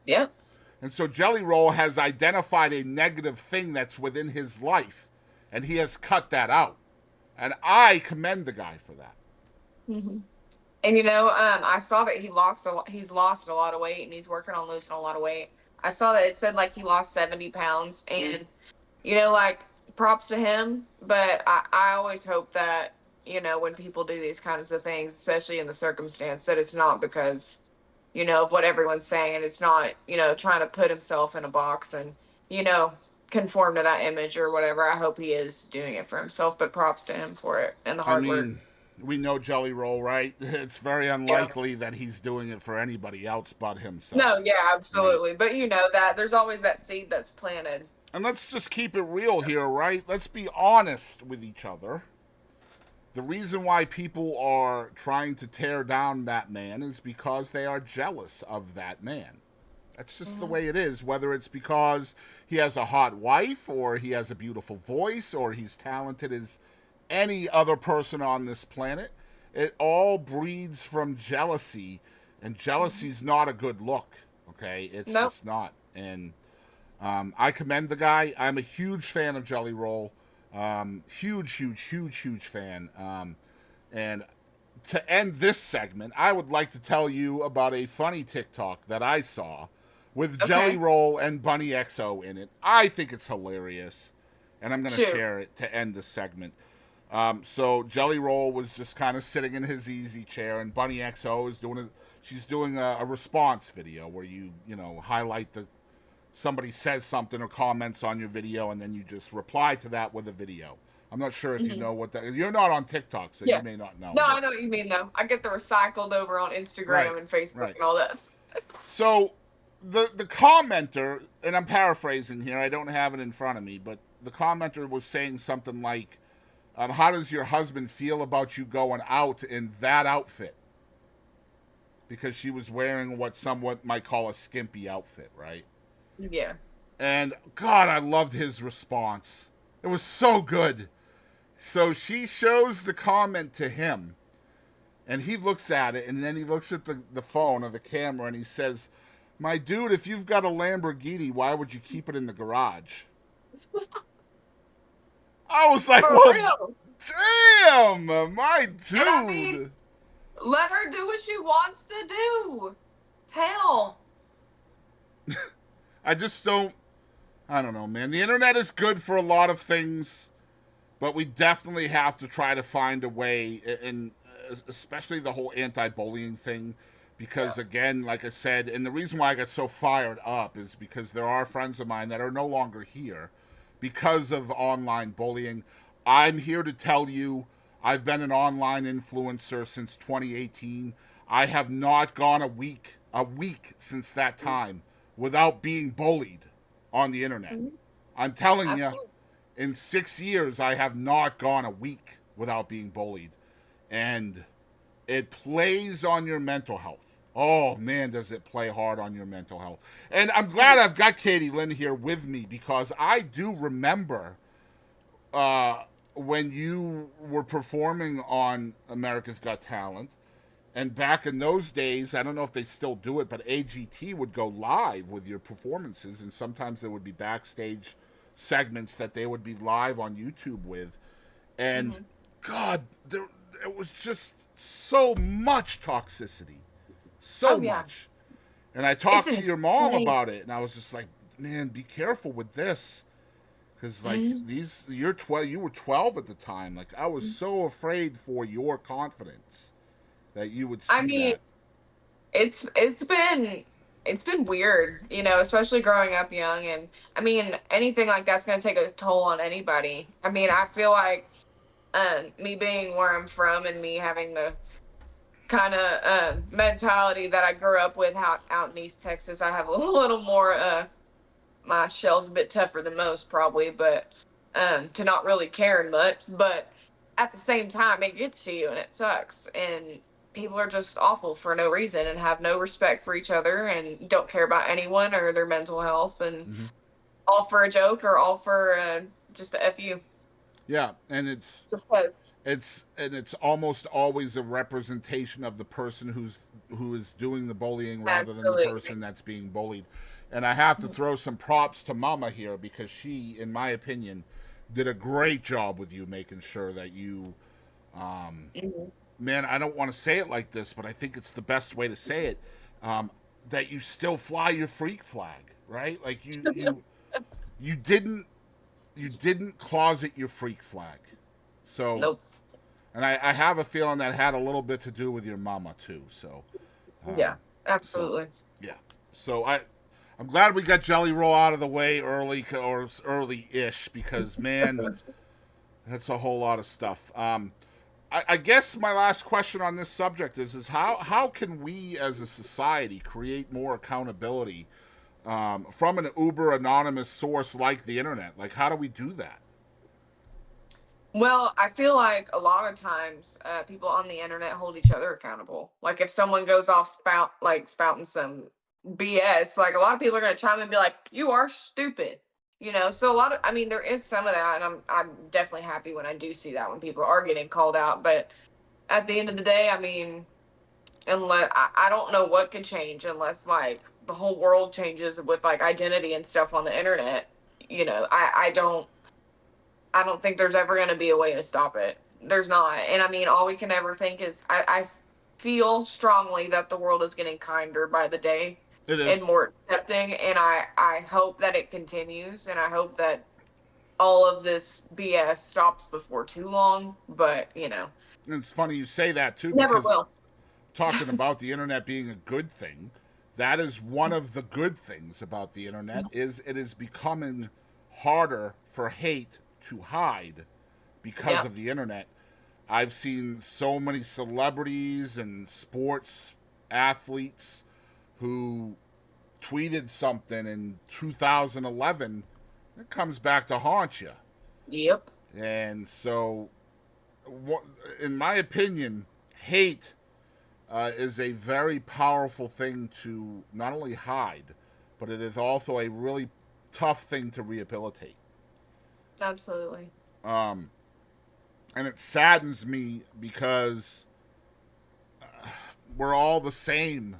Yep. And so Jelly Roll has identified a negative thing that's within his life, and he has cut that out. And I commend the guy for that. And I saw that he's lost a lot of weight, and he's working on losing a lot of weight. I saw that it said like he lost 70 pounds, and props to him. But I always hope that when people do these kinds of things, especially in the circumstance, that it's not because of what everyone's saying. It's not trying to put himself in a box and conform to that image or whatever. I hope he is doing it for himself, but props to him for it and the hard work. We know Jelly Roll, right? It's very unlikely that he's doing it for anybody else but himself. No, yeah, absolutely. Right? But that there's always that seed that's planted. And let's just keep it real here, right? Let's be honest with each other. The reason why people are trying to tear down that man is because they are jealous of that man. That's just the way it is, whether it's because he has a hot wife or he has a beautiful voice or he's talented as any other person on this planet. It all breeds from jealousy, and jealousy's not a good look, okay? It's just not. And I commend the guy. I'm a huge fan of Jelly Roll. Huge fan. And to end this segment, I would like to tell you about a funny TikTok that I saw with Jelly Roll and Bunny XO in it. I think it's hilarious, and I'm going to share it to end the segment. So Jelly Roll was just kind of sitting in his easy chair, and Bunny XO is doing a response video where you highlight somebody says something or comments on your video, and then you just reply to that with a video. I'm not sure if you know what that is. You're not on TikTok, so you may not know. No, I know what you mean, though. I get the recycled over on Instagram and Facebook and all that. So the commenter, and I'm paraphrasing here, I don't have it in front of me, but the commenter was saying something like, how does your husband feel about you going out in that outfit? Because she was wearing what somewhat might call a skimpy outfit, right? Yeah. And God, I loved his response. It was so good. So she shows the comment to him, And he looks at it, and then he looks at the phone or the camera, and he says, "My dude, if you've got a Lamborghini, why would you keep it in the garage?" I was like, For "Well, real. damn, my And I mean, dude." let her do what she wants to do. Hell. I just don't. I don't know, man. The internet is good for a lot of things, but we definitely have to try to find a way, and especially the whole anti-bullying thing, because Yeah. again, like I said, and the reason why I got so fired up is because there are friends of mine that are no longer here because of online bullying. I'm here to tell you, I've been an online influencer since 2018. I have not gone a week since that time without being bullied on the internet. Mhm. I'm telling you, Absolutely. in 6 years, I have not gone a week without being bullied. And it plays on your mental health. Oh, man, does it play hard on your mental health. And I'm glad I've got Katie Lynn here with me because I do remember when you were performing on America's Got Talent. And back in those days, I don't know if they still do it, but AGT would go live with your performances, and sometimes there would be backstage segments that they would be live on YouTube with. And Hmm. God, it was just so much toxicity, so Oh yeah. much. And I It's talked to your mom insane. about it, and I was just like, "Man, be careful with this." Because like Hmm. you're 12, you were 12 at the time. Like I was so afraid for your confidence that you would I see mean, that. it's been weird, especially growing up young. And I mean, anything like that's going to take a toll on anybody. I mean, I feel like me being where I'm from and me having the kind of mentality that I grew up with out in East Texas, I have a little more my shell's a bit tougher than most probably, but to not really caring much. But at the same time, it gets to you and it sucks. And people are just awful for no reason and have no respect for each other and don't care about anyone or their mental health, and Hmm. all for a joke or all for just a fu. Yeah, and it's Just because. it's and it's almost always a representation of the person who is doing the bullying rather than the Absolutely. person that's being bullied. And I have to throw some props to Mama here because she, in my opinion, did a great job with you making sure that you, Mhm. man, I don't want to say it like this, but I think it's the best way to say it, um, that you still fly your freak flag, right? Like you didn't you didn't closet your freak flag. So, Nope. and I have a feeling that had a little bit to do with your mama too. So, Yeah, so absolutely. yeah. So I'm glad we got Jelly Roll out of the way early or early-ish because man, that's a whole lot of stuff. I guess my last question on this subject is how can we as a society create more accountability from an uber anonymous source like the internet? Like, how do we do that? Well, I feel like a lot of times people on the internet hold each other accountable. Like if someone goes off spouting some BS, like a lot of people are going to chime in and be like, "You are stupid." So a lot of, I mean, there is some of that, and I'm definitely happy when I do see that when people are getting called out. But at the end of the day, I mean, unless I don't know what could change unless like the whole world changes with like identity and stuff on the internet. I don't think there's ever going to be a way to stop it. There's not. And I mean, all we can ever think is I feel strongly that the world is getting kinder by the day It and is. more accepting. And I hope that it continues. And I hope that all of this BS stops before too long. But, And it's funny you say that too never because will. talking about the internet being a good thing, that is one of the good things about the internet is it is becoming harder for hate to hide because Yep. of the internet. I've seen so many celebrities and sports athletes who tweeted something in 2011, it comes back to haunt you. Yep. And so, in my opinion, hate is a very powerful thing to not only hide, but it is also a really tough thing to rehabilitate. Absolutely. Um, and it saddens me because we're all the same,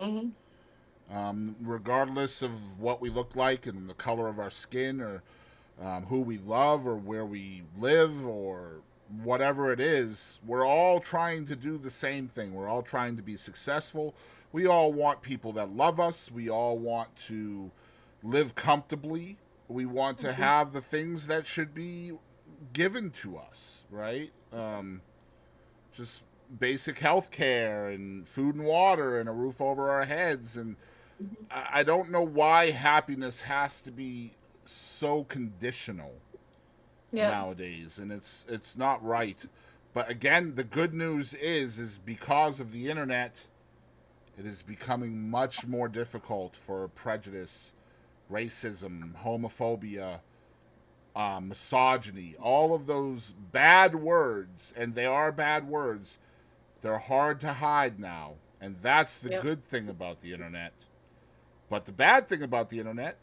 Mm-hmm. regardless of what we look like and the color of our skin, or who we love, or where we live, or whatever it is. We're all trying to do the same thing. We're all trying to be successful. We all want people that love us. We all want to live comfortably. We want to have the things that should be given to us, right? Just basic health care and food and water and a roof over our heads. And I don't know why happiness has to be so conditional Yeah. nowadays, and it's not right. But again, the good news is because of the internet, it is becoming much more difficult for prejudice, racism, homophobia, misogyny, all of those bad words, and they are bad words. They're hard to hide now, and that's the good thing about the internet. But the bad thing about the internet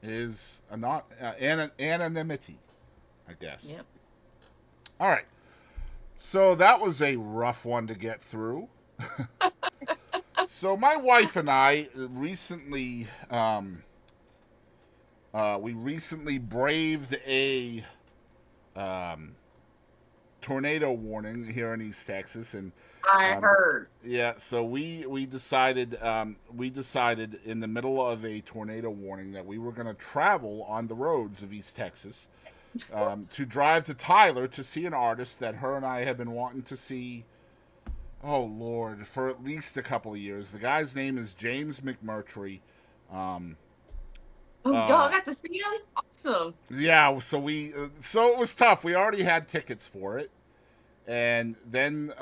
is anonymity, I guess. Yep. All right. So that was a rough one to get through. So my wife and I recently, we recently braved a tornado warning here in East Texas, and I heard. yeah, so we decided in the middle of a tornado warning that we were going to travel on the roads of East Texas, to drive to Tyler to see an artist that her and I have been wanting to see. Oh Lord, for at least a couple of years. The guy's name is James McMurtry. Oh, y'all got to see him? Awesome. Yeah, so so it was tough. We already had tickets for it, and then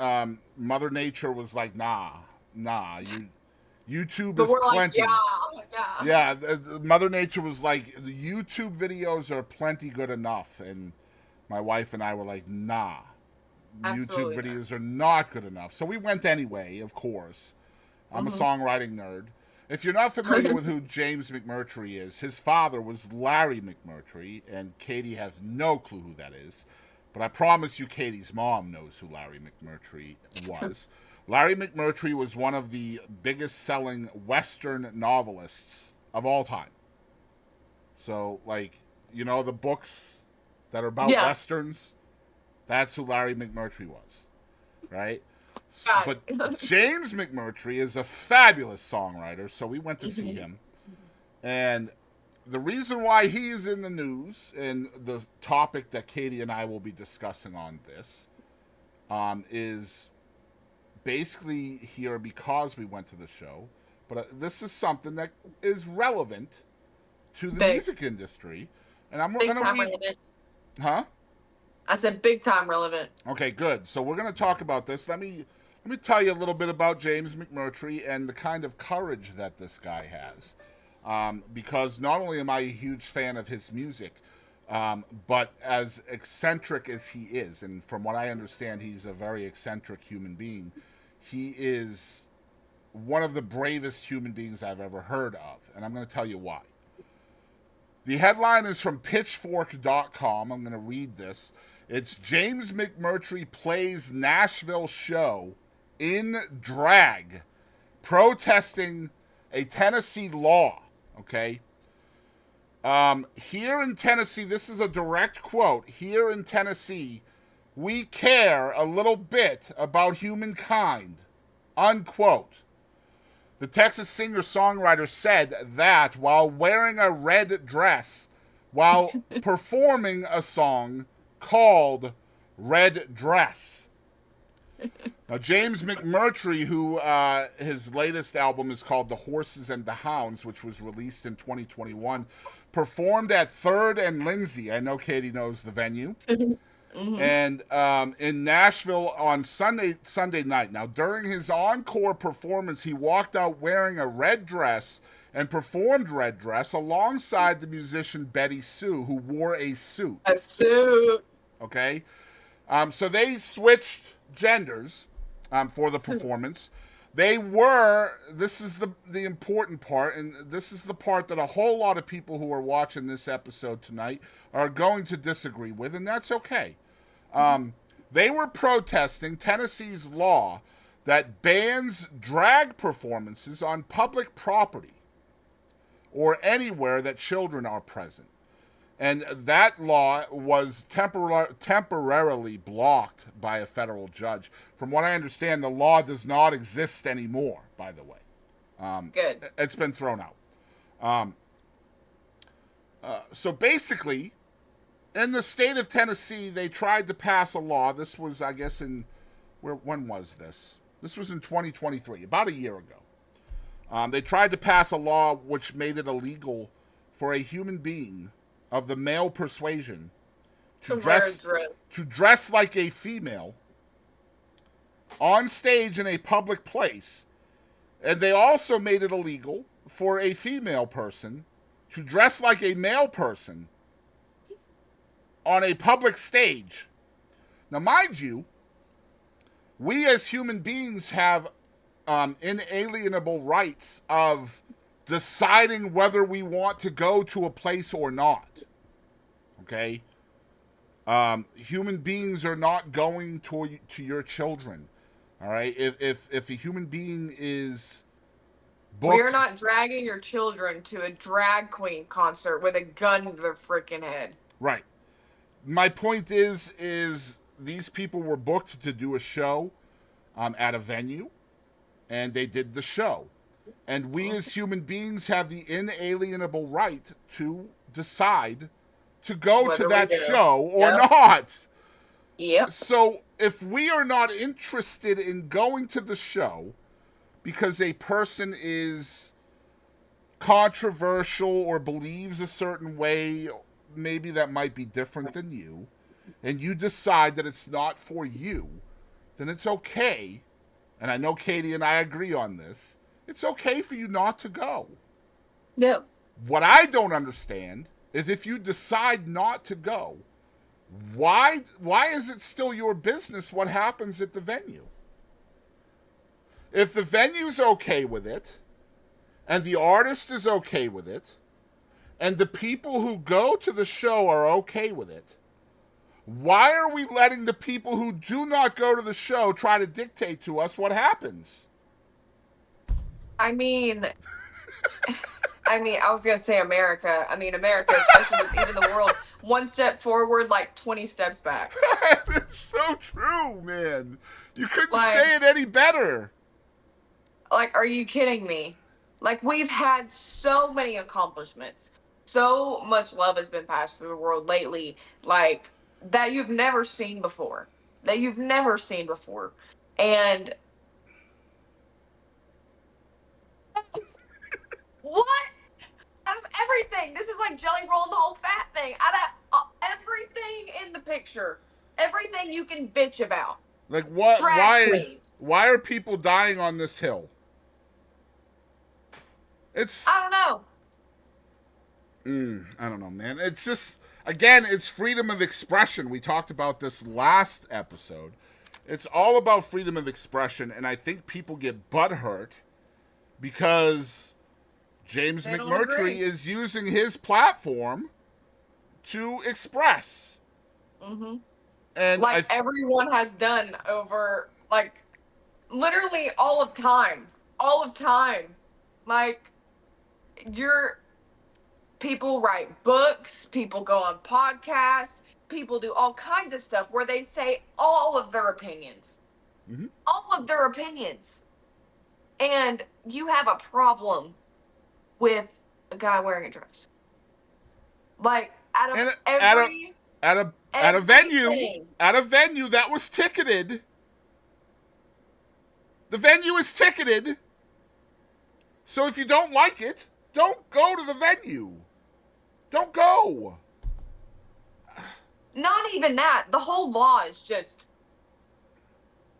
Mother Nature was like, "Nah, YouTube But is we're plenty." like, yeah. Mother Nature was like, "The YouTube videos are plenty good enough," and my wife and I were like, "Nah, Absolutely YouTube videos are not good enough." So we went anyway. Of course, I'm a songwriting nerd. If you're not familiar with who James McMurtry is, his father was Larry McMurtry, and Katie has no clue who that is. But I promise you Katie's mom knows who Larry McMurtry was. Larry McMurtry was one of the biggest selling Western novelists of all time. So, like, you know, the books that are about Westerns? That's who Larry McMurtry was, right? But James McMurtry is a fabulous songwriter, so we went to see him. And the reason why he is in the news, and the topic that Katie and I will be discussing on this, is basically here because we went to the show. But this is something that is relevant to the music industry. And I'm going to read... relevant. Huh? I said big time relevant. Okay, good. So we're going to talk about this. Let me tell you a little bit about James McMurtry and the kind of courage that this guy has. Because not only am I a huge fan of his music, but as eccentric as he is, and from what I understand, he's a very eccentric human being, he is one of the bravest human beings I've ever heard of. And I'm going to tell you why. The headline is from pitchfork.com. I'm going to read this. It's James McMurtry plays Nashville show in drag, protesting a Tennessee law. Okay. Here in Tennessee, this is a direct quote. Here in Tennessee, we care a little bit about humankind. Unquote. The Texas singer-songwriter said that while wearing a red dress, while performing a song called Red Dress. Now, James McMurtry, who his latest album is called The Horses and the Hounds, which was released in 2021, performed at 3rd and Lindsay. I know Katie knows the venue. And in Nashville on Sunday night. Now, during his encore performance, he walked out wearing a red dress and performed Red Dress alongside the musician Betty Sue, who wore a suit. A suit. Okay? So they switched genders for the performance. They were, this is the important part, and this is the part that a whole lot of people who are watching this episode tonight are going to disagree with, and that's okay. They were protesting Tennessee's law that bans drag performances on public property or anywhere that children are present. And that law was temporarily blocked by a federal judge. From what I understand, the law does not exist anymore, by the way. Good. It's been thrown out. So basically, in the state of Tennessee, they tried to pass a law. This was, I guess, when was this? This was in 2023, about a year ago. They tried to pass a law which made it illegal for a human being of the male persuasion to dress like a female on stage in a public place. And they also made it illegal for a female person to dress like a male person on a public stage. Now, mind you, we as human beings have inalienable rights of deciding whether we want to go to a place or not. Okay? Human beings are not going to your children. All right? If a human being is booked, we're not dragging your children to a drag queen concert with a gun to their freaking head. Right. My point is these people were booked to do a show at a venue, and they did the show. And we as human beings have the inalienable right to decide to go whether to that show or not. Yep. So if we are not interested in going to the show because a person is controversial or believes a certain way, maybe that might be different than you, and you decide that it's not for you, then it's okay. And I know Kadie and I agree on this. It's okay for you not to go. No. What I don't understand is if you decide not to go, why is it still your business what happens at the venue? If the venue's okay with it, and the artist is okay with it, and the people who go to the show are okay with it, why are we letting the people who do not go to the show try to dictate to us what happens? I was going to say America. America, especially with even the world, one step forward, like 20 steps back. It's so true, man. You couldn't say it any better. Like, are you kidding me? Like, we've had so many accomplishments. So much love has been passed through the world lately, like, that you've never seen before. And what? Out of everything, this is like jelly rolling the whole fat thing. Out of everything in the picture, everything you can bitch about. Like what? Why are people dying on this hill? I don't know, man. It's just, again, it's freedom of expression. We talked about this last episode. It's all about freedom of expression, and I think people get butthurt because James McMurtry is using his platform to express. Mm-hmm. And like everyone has done over, like, literally all of time. Like, people write books, people go on podcasts, people do all kinds of stuff where they say all of their opinions. Mm-hmm. All of their opinions. And you have a problem with a guy wearing a dress. Like, at a venue that was ticketed. The venue is ticketed. So if you don't like it, don't go to the venue. Don't go. Not even that. The whole law is just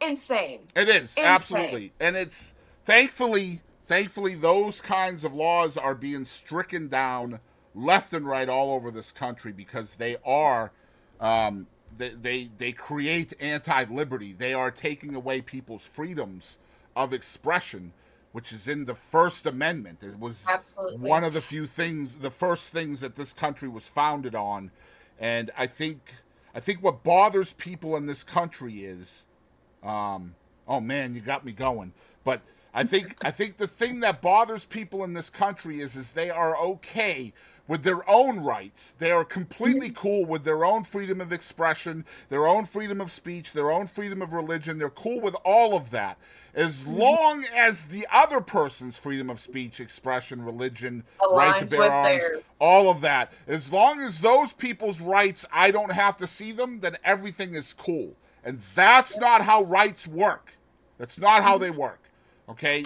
insane. It is, absolutely. And it's thankfully those kinds of laws are being stricken down left and right all over this country because they are they create anti-liberty. They are taking away people's freedoms of expression, which is in the First Amendment. It was one of the first things that this country was founded on. And I think what bothers people in this country is Oh man, you got me going. But I think the thing that bothers people in this country is they are okay with their own rights. They are completely cool with their own freedom of expression, their own freedom of speech, their own freedom of religion. They're cool with all of that. As long as the other person's freedom of speech, expression, religion, right to Aligns bear with arms, theirs. all of that. As long as those people's rights, I don't have to see them, then everything is cool. And that's not how rights work. That's not how they work. Okay?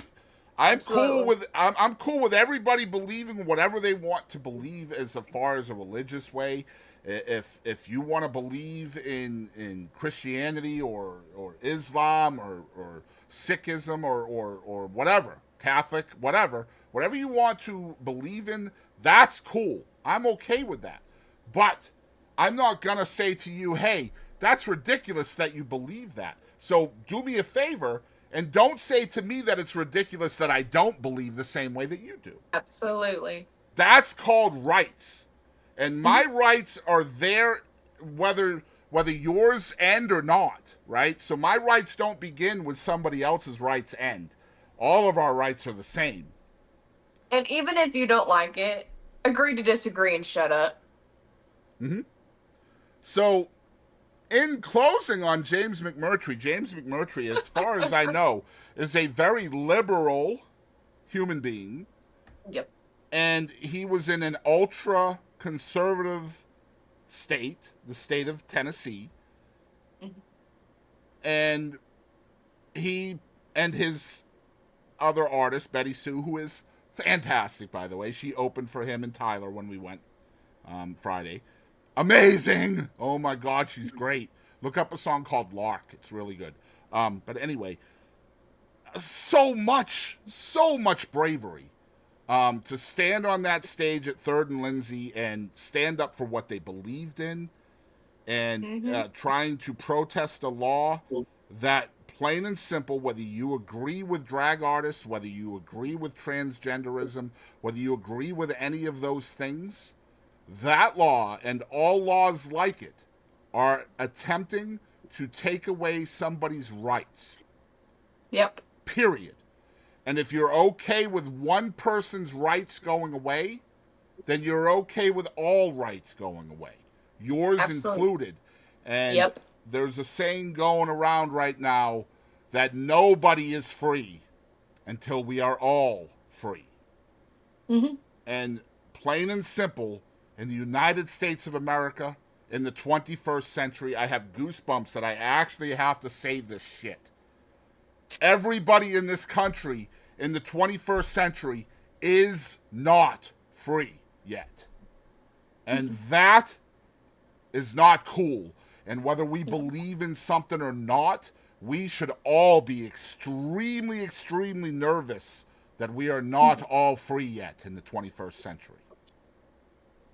I'm cool with everybody believing whatever they want to believe as far as a religious way. If you want to believe in Christianity or Islam or Sikhism or whatever, Catholic, whatever you want to believe in, that's cool. I'm okay with that. But I'm not going to say to you, hey, that's ridiculous that you believe that. So do me a favor and don't say to me that it's ridiculous that I don't believe the same way that you do. Absolutely. That's called rights. And my rights are there whether yours end or not, right? So my rights don't begin with somebody else's rights end. All of our rights are the same. And even if you don't like it, agree to disagree and shut up. So in closing on James McMurtry, as far as I know, is a very liberal human being. Yep. And he was in an ultra conservative state, the state of Tennessee. And he and his other artist, Betty Sue, who is fantastic, by the way. She opened for him and Tyler when we went Friday. Amazing! Oh my God, she's great. Look up a song called Lark. It's really good. But anyway, so much bravery to stand on that stage at 3rd and Lindsay and stand up for what they believed in and trying to protest a law that, plain and simple, whether you agree with drag artists, whether you agree with transgenderism, whether you agree with any of those things, that law and all laws like it are attempting to take away somebody's rights. Yep. Period. And if you're okay with one person's rights going away, then you're okay with all rights going away. Yours Absolutely. included. And there's a saying going around right now that nobody is free until we are all free. And plain and simple, in the United States of America, in the 21st century, I have goosebumps that I actually have to say this shit. Everybody in this country in the 21st century is not free yet. And that is not cool. And whether we believe in something or not, we should all be extremely, extremely nervous that we are not all free yet in the 21st century.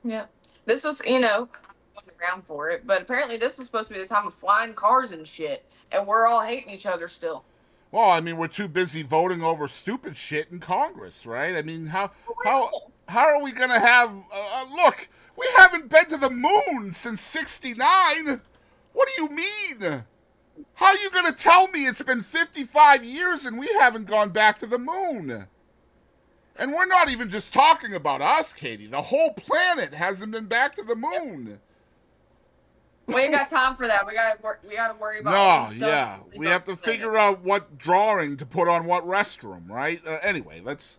Yeah. This was, going around for it, but apparently this was supposed to be the time of flying cars and shit, and we're all hating each other still. Well, I mean, we're too busy voting over stupid shit in Congress, right? I mean, how are we going to have... look, we haven't been to the moon since '69. What do you mean? How are you going to tell me it's been 55 years and we haven't gone back to the moon? And we're not even just talking about us, Katie. The whole planet hasn't been back to the moon. We ain't got time for that. We gotta worry about. We have to figure out what drawing to put on what restroom, right? Anyway, let's.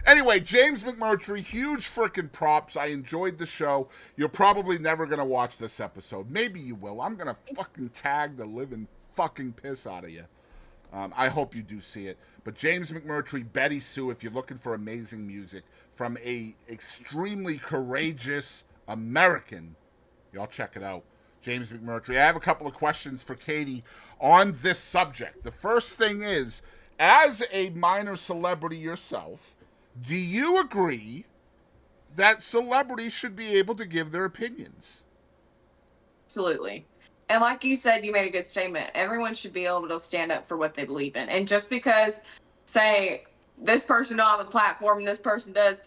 Anyway, James McMurtry, huge freaking props. I enjoyed the show. You're probably never gonna watch this episode. Maybe you will. I'm gonna fucking tag the living fucking piss out of you. I hope you do see it. But James McMurtry, Betty Sue, if you're looking for amazing music from a extremely courageous American, y'all check it out. James McMurtry. I have a couple of questions for Katie on this subject. The first thing is, as a minor celebrity yourself, do you agree that celebrities should be able to give their opinions? Absolutely. And like you said, you made a good statement. Everyone should be able to stand up for what they believe in. And just because, say, this person don't have a platform and this person does,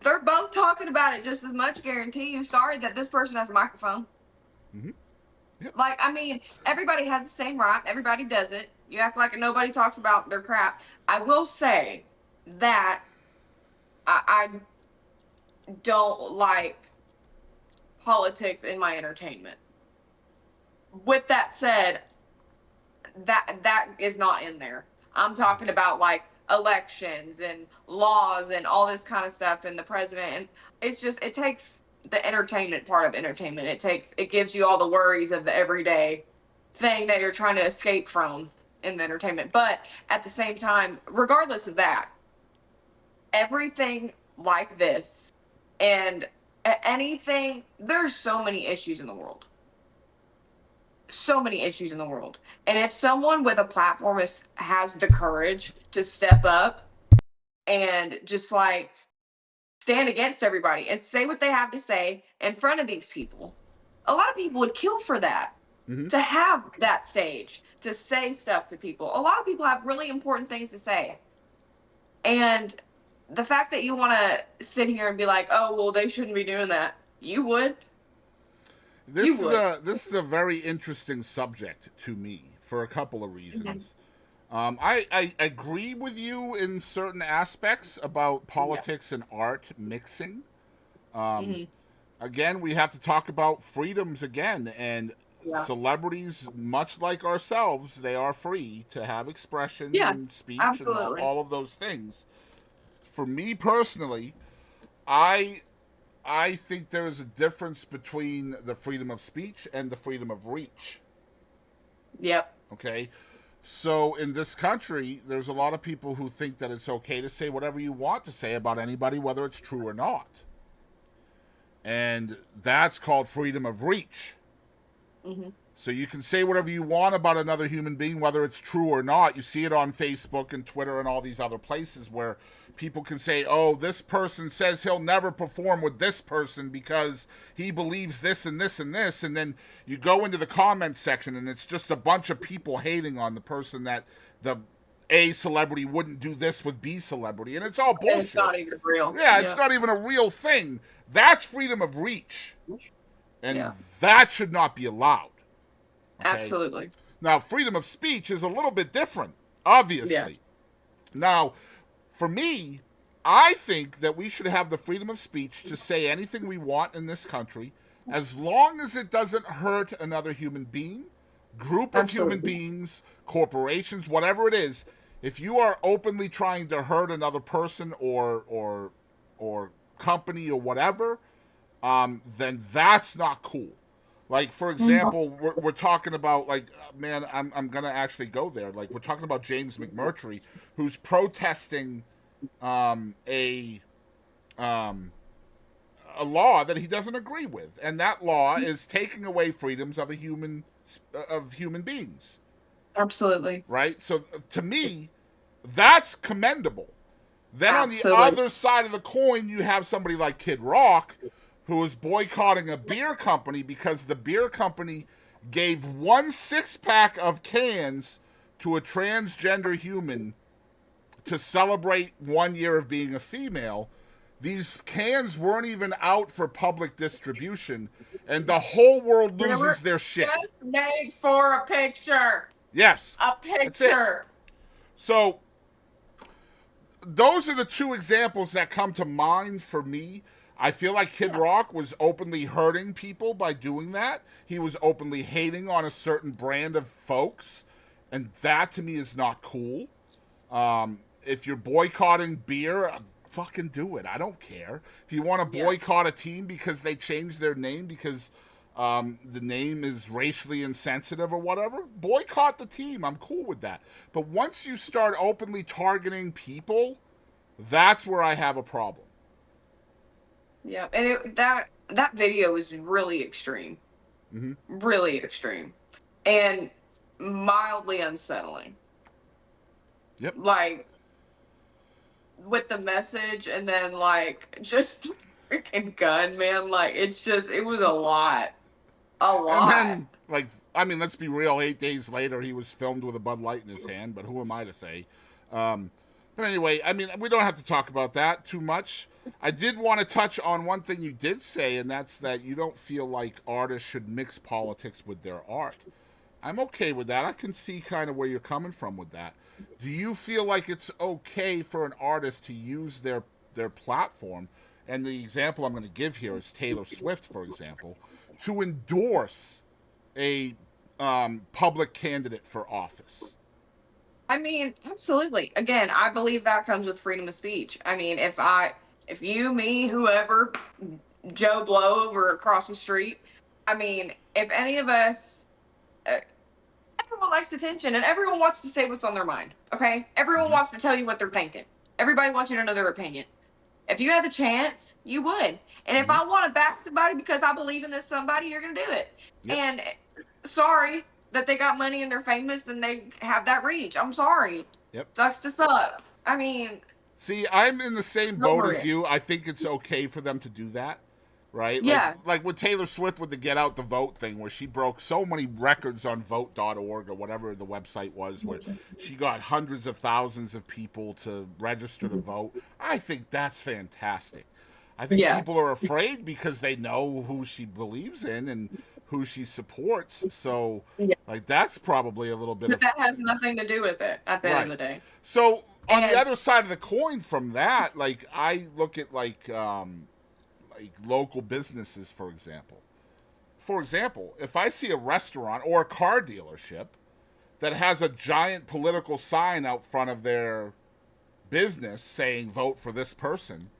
they're both talking about it just as much. Guarantee you. Sorry that this person has a microphone. Yep. Like, I mean, everybody has the same right. Everybody doesn't. You act like nobody talks about their crap. I will say that I don't like politics in my entertainment. With that said, that is not in there. I'm talking about like elections and laws and all this kind of stuff and the president, and it's just, it takes the entertainment part of entertainment. It gives you all the worries of the everyday thing that you're trying to escape from in the entertainment. But at the same time, regardless of that, everything like this and anything, there's so many issues in the world, so many issues in the world. And if someone with a platform has the courage to step up and just like stand against everybody and say what they have to say in front of these people, a lot of people would kill for that. Mm-hmm. To have that stage to say stuff to people. A lot of people have really important things to say. And the fact that you want to sit here and be like, oh, well, they shouldn't be doing that. You would. This is a very interesting subject to me for a couple of reasons. I agree with you in certain aspects about politics and art mixing. Again, we have to talk about freedoms again, and celebrities, much like ourselves, they are free to have expression Yeah, and speech and absolutely. all of those things. For me personally, I I think there is a difference between the freedom of speech and the freedom of reach. Yep. Okay? So in this country, there's a lot of people who think that it's okay to say whatever you want to say about anybody, whether it's true or not. And that's called freedom of reach. Mm-hmm. So you can say whatever you want about another human being, whether it's true or not. You see it on Facebook and Twitter and all these other places where people can say, oh, this person says he'll never perform with this person because he believes this and this and this. And then you go into the comments section and it's just a bunch of people hating on the person that the A celebrity wouldn't do this with B celebrity. And it's all bullshit. And it's not even real. Yeah, it's not even a real thing. That's freedom of reach. And that should not be allowed. Okay? Absolutely. Now, freedom of speech is a little bit different, obviously. Yes. Now, for me, I think that we should have the freedom of speech to say anything we want in this country as long as it doesn't hurt another human being, group of human beings, corporations, whatever it is. If you are openly trying to hurt another person or company or whatever, then that's not cool. Like, for example, we're talking about, like, man, I'm going to actually go there. Like, we're talking about James McMurtry, who's protesting a law that he doesn't agree with. And that law is taking away freedoms of human beings. Absolutely. Right? So, to me, that's commendable. Then on the other side of the coin, you have somebody like Kid Rock, who is boycotting a beer company because the beer company gave 1 6-pack of cans to a transgender human to celebrate 1 year of being a female. These cans weren't even out for public distribution, and the whole world loses their shit. Just made for a picture. Yes. A picture. So, those are the two examples that come to mind for me. I feel like Kid Rock was openly hurting people by doing that. He was openly hating on a certain brand of folks, and that to me is not cool. If you're boycotting beer, fucking do it. I don't care. If you want to boycott a team because they changed their name because the name is racially insensitive or whatever, boycott the team. I'm cool with that. But once you start openly targeting people, that's where I have a problem. Yeah, and that video was really extreme. Mm-hmm. Really extreme. And mildly unsettling. Yep. Like, with the message and then, like, just the freaking gun, man. Like, it was a lot. A lot. And then, like, I mean, let's be real, 8 days later, he was filmed with a Bud Light in his hand, but who am I to say? But anyway, I mean, we don't have to talk about that too much. I did want to touch on one thing you did say, and that's that you don't feel like artists should mix politics with their art. I'm okay with that. I can see kind of where you're coming from with that. Do you feel like it's okay for an artist to use their platform? And the example I'm going to give here is Taylor Swift, for example, to endorse a public candidate for office. I mean, absolutely. Again, I believe that comes with freedom of speech. I mean, if you, me, whoever, Joe Blow over across the street, I mean, if any of us, everyone likes attention and everyone wants to say what's on their mind. Okay, everyone Mm-hmm. wants to tell you what they're thinking. Everybody wants you to know their opinion. If you had the chance, you would. And if Mm-hmm. I want to back somebody because I believe in this somebody, you're gonna do it. Yep. And sorry that they got money and they're famous and they have that reach. I'm sorry. Yep. Sucks to suck. I mean, See, I'm in the same Go boat for as it. you. I think it's okay for them to do that, right? Yeah. Like with Taylor Swift with the Get Out the Vote thing, where she broke so many records on vote.org or whatever the website was, where she got hundreds of thousands of people to register to vote. I think that's fantastic. I think Yeah. people are afraid because they know who she believes in and who she supports. So, Yeah. like, that's probably a little bit But of that has nothing to do with it at the end of the day. So on the And- other side of the coin from that, like I look at like local businesses, for example. For example, if I see a restaurant or a car dealership that has a giant political sign out front of their business saying vote for this person,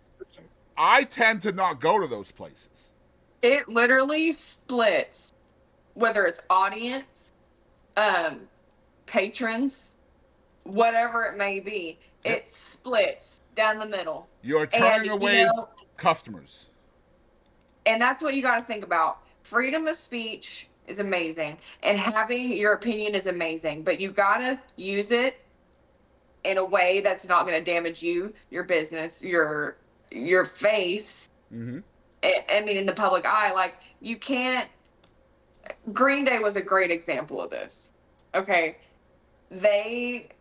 I tend to not go to those places. It literally splits, whether it's audience, patrons, whatever it may be. Yep. It splits down the middle. You're turning And, away customers. And that's what you got to think about. Freedom of speech is amazing, and having your opinion is amazing, but you got to use it in a way that's not going to damage you, your business, your face. Mm-hmm. I mean, in the public eye, like you can't. Green Day was a great example of this. Okay, this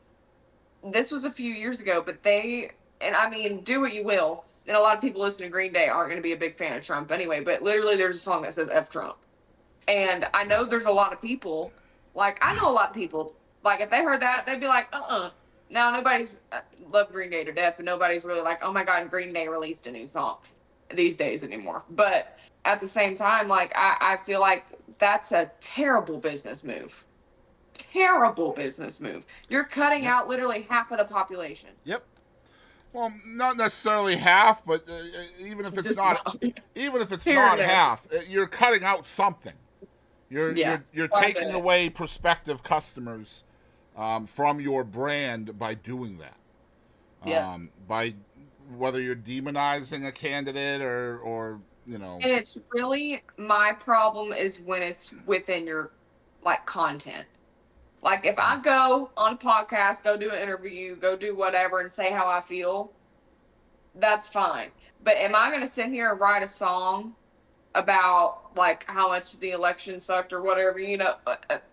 was a few years ago, but and I mean, do what you will. And a lot of people listening to Green Day aren't going to be a big fan of Trump anyway, but literally there's a song that says F Trump. And I know there's a lot of people, like, I know a lot of people, like, if they heard that, they'd be like, Now, nobody's loved Green Day to death, but nobody's really like, oh my God, Green Day released a new song these days anymore. But at the same time, like, I feel like that's a terrible business move. Terrible business move. You're cutting out literally half of the population. Yep. Well, not necessarily half, but even if it's not half, you're cutting out something. You're taking away prospective customers from your brand by doing that. By whether you're demonizing a candidate or you know. And it's really, my problem is when it's within your like content. Like if I go on a podcast, go do an interview, go do whatever and say how I feel, that's fine. But am I going to sit here and write a song about like how much the election sucked or whatever, you know,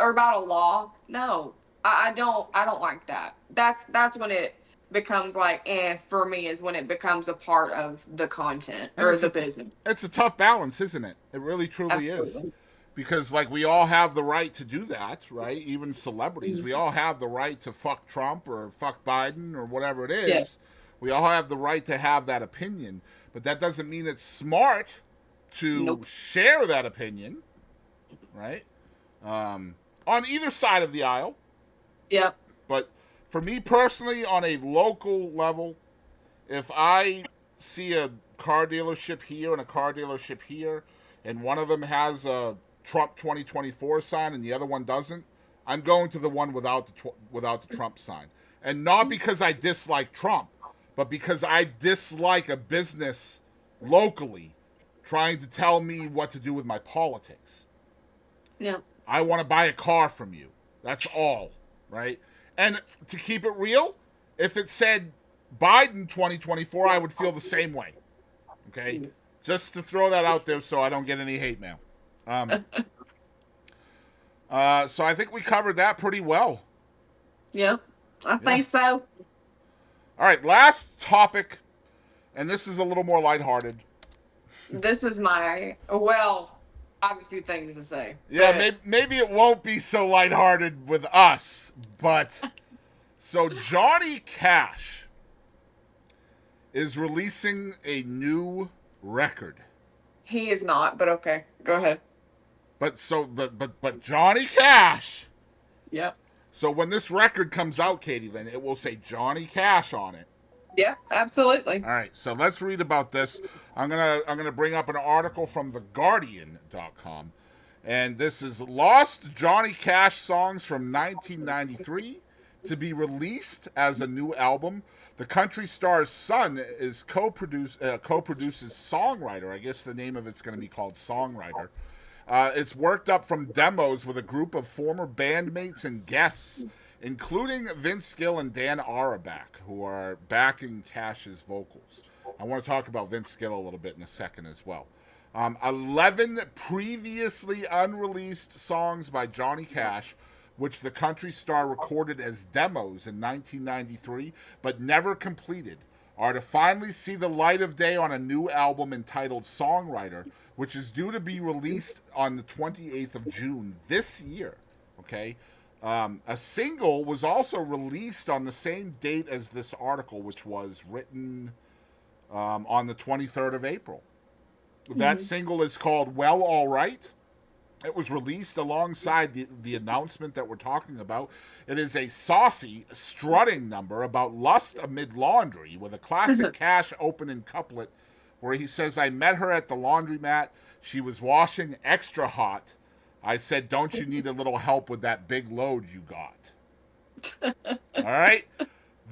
or about a law? No, I don't like that. That's when it becomes like, for me is when it becomes a part of the content or the business. It's a tough balance, isn't it? It really truly is. Because, like, we all have the right to do that, right? Even celebrities, we all have the right to fuck Trump or fuck Biden or whatever it is. Yeah. We all have the right to have that opinion. But that doesn't mean it's smart to share that opinion, right? On either side of the aisle. Yep. But for me personally, on a local level, if I see a car dealership here and a car dealership here, and one of them has a Trump 2024 sign and the other one doesn't, I'm going to the one without the Trump sign. And not because I dislike Trump, but because I dislike a business locally trying to tell me what to do with my politics. Yeah. I want to buy a car from you. That's all, right? And to keep it real, if it said Biden 2024, I would feel the same way. Okay? Just to throw that out there so I don't get any hate mail. So I think we covered that pretty well. Yeah, I think so. All right, last topic. And this is a little more lighthearted. This is my, well, I have a few things to say. Yeah, maybe it won't be so lighthearted with us, but so Johnny Cash is releasing a new record. He is not, but okay, go ahead. But Johnny Cash. Yep. So when this record comes out, Katie Lynn, it will say Johnny Cash on it. Yeah, absolutely. All right, so let's read about this. I'm gonna bring up an article from theguardian.com, and this is Lost Johnny Cash songs from 1993 to be released as a new album. The country star's son is co-produces songwriter. I guess the name of it's going to be called Songwriter. It's worked up from demos with a group of former bandmates and guests, including Vince Gill and Dan Auerbach, who are backing Cash's vocals. I want to talk about Vince Gill a little bit in a second as well. 11 previously unreleased songs by Johnny Cash, which the country star recorded as demos in 1993, but never completed, are to finally see the light of day on a new album entitled Songwriter, which is due to be released on the 28th of June this year. Okay? A single was also released on the same date as this article, which was written on the 23rd of April. That single is called Well, All Right. It was released alongside the announcement that we're talking about. It is a saucy, strutting number about lust amid laundry with a classic Cash opening couplet where he says, I met her at the laundromat. She was washing extra hot. I said, don't you need a little help with that big load you got? All right?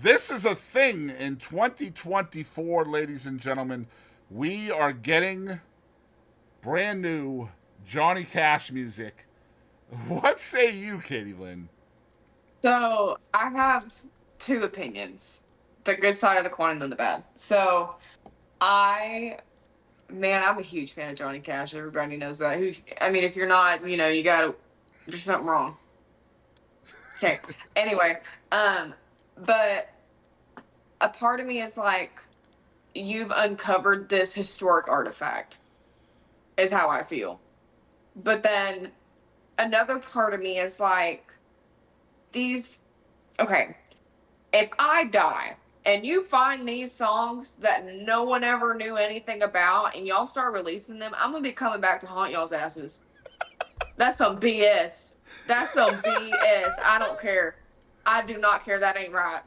This is a thing in 2024, ladies and gentlemen. We are getting brand new Johnny Cash music. What say you, Katie Lynn? So I have two opinions: the good side of the coin and then the bad. So I'm a huge fan of Johnny Cash. Everybody knows that. If you're not, there's something wrong. Okay. Anyway, but a part of me is like, you've uncovered this historic artifact, is how I feel. But then another part of me is like, if I die and you find these songs that no one ever knew anything about and y'all start releasing them, I'm going to be coming back to haunt y'all's asses. That's some BS. That's some BS. I don't care. I do not care. That ain't right.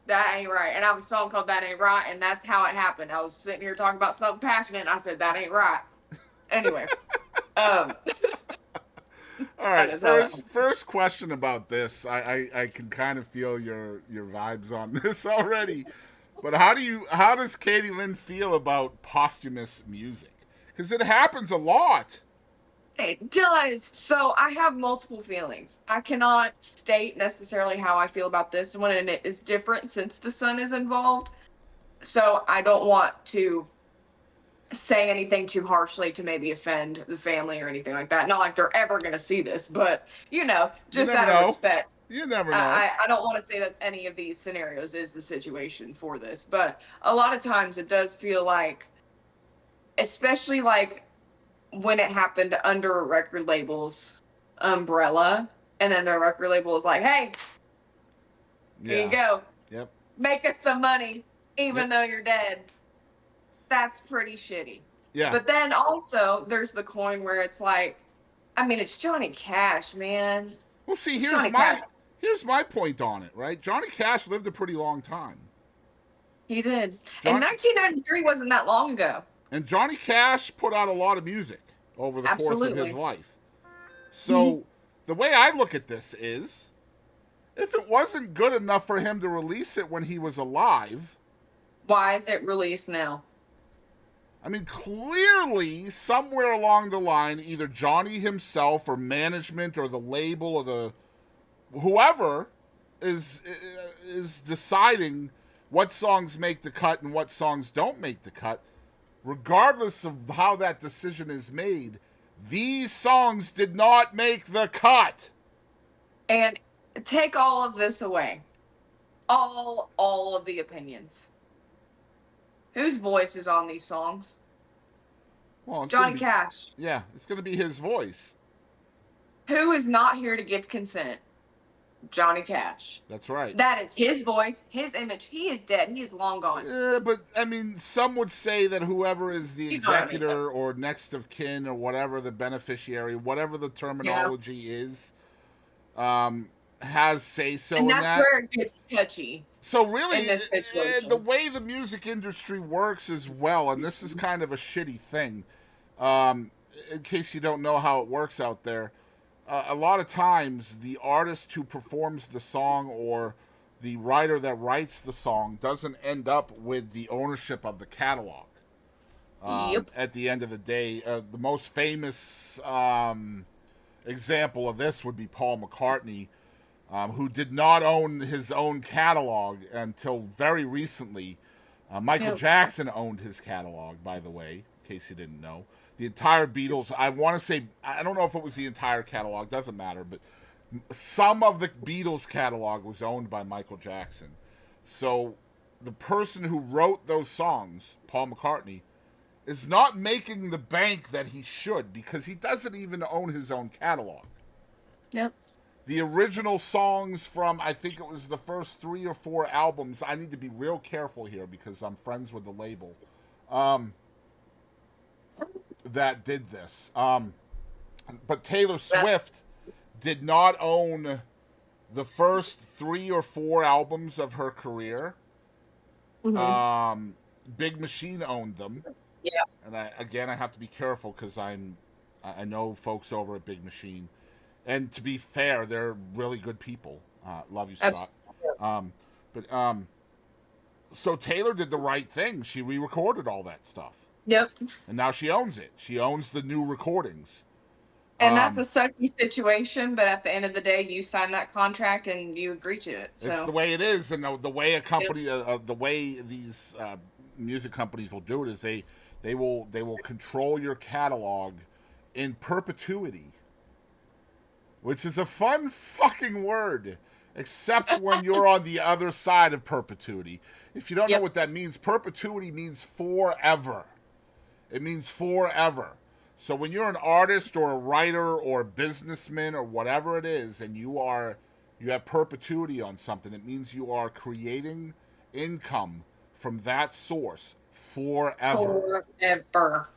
That ain't right. And I have a song called That Ain't Right, and that's how it happened. I was sitting here talking about something passionate, and I said, that ain't right. Anyway. All right. First question about this. I can kind of feel your vibes on this already. But how does Katie Lynn feel about posthumous music? Because it happens a lot. It does. So I have multiple feelings. I cannot state necessarily how I feel about this one, and it is different since the son is involved. So I don't want to say anything too harshly to maybe offend the family or anything like that. Not like they're ever going to see this, but, just out of respect. You never know. I don't want to say that any of these scenarios is the situation for this, but a lot of times it does feel like, especially like when it happened under a record label's umbrella, and then the record label is like, hey, here you go. Yep. Make us some money, even though you're dead. That's pretty shitty. Yeah. But then also there's the coin where it's like, it's Johnny Cash, man. Well, see, here's my point on it, right? Johnny Cash lived a pretty long time. He did. And 1993 wasn't that long ago. And Johnny Cash put out a lot of music over the course of his life. So the way I look at this is, if it wasn't good enough for him to release it when he was alive, why is it released now? Clearly, somewhere along the line, either Johnny himself or management or the label or the whoever is deciding what songs make the cut and what songs don't make the cut. Regardless of how that decision is made, these songs did not make the cut. And take all of this away. All of the opinions. Whose voice is on these songs? Well, Johnny Cash. Yeah, it's going to be his voice. Who is not here to give consent? Johnny Cash. That's right. That is his voice, his image. He is dead. He is long gone. Yeah, but I mean, some would say that whoever is the executor or next of kin or whatever the beneficiary, whatever the terminology is, has say so in that. And that's where it gets touchy. So really, the way the music industry works as well, and this is kind of a shitty thing, in case you don't know how it works out there, a lot of times the artist who performs the song or the writer that writes the song doesn't end up with the ownership of the catalog. At the end of the day, the most famous example of this would be Paul McCartney, who did not own his own catalog until very recently. Michael Jackson owned his catalog, by the way, in case you didn't know. The entire Beatles, I want to say, I don't know if it was the entire catalog, doesn't matter, but some of the Beatles catalog was owned by Michael Jackson. So the person who wrote those songs, Paul McCartney, is not making the bank that he should because he doesn't even own his own catalog. Yep. The original songs from, I think it was the first 3 or 4 albums, I need to be real careful here because I'm friends with the label, that did this. But Taylor Swift did not own the first 3 or 4 albums of her career. Mm-hmm. Big Machine owned them. Yeah. And I have to be careful because I know folks over at Big Machine. And to be fair, they're really good people. Love you, Scott. So Taylor did the right thing. She re-recorded all that stuff. Yep. And now she owns it. She owns the new recordings. And that's a sucky situation, but at the end of the day, you sign that contract and you agree to it. So. It's the way it is, and the way a company, the way these music companies will do it is they will control your catalog in perpetuity, which is a fun fucking word, except when you're on the other side of perpetuity. If you don't know what that means, perpetuity means forever. It means forever. So when you're an artist or a writer or a businessman or whatever it is, and you have perpetuity on something, it means you are creating income from that source forever. Forever.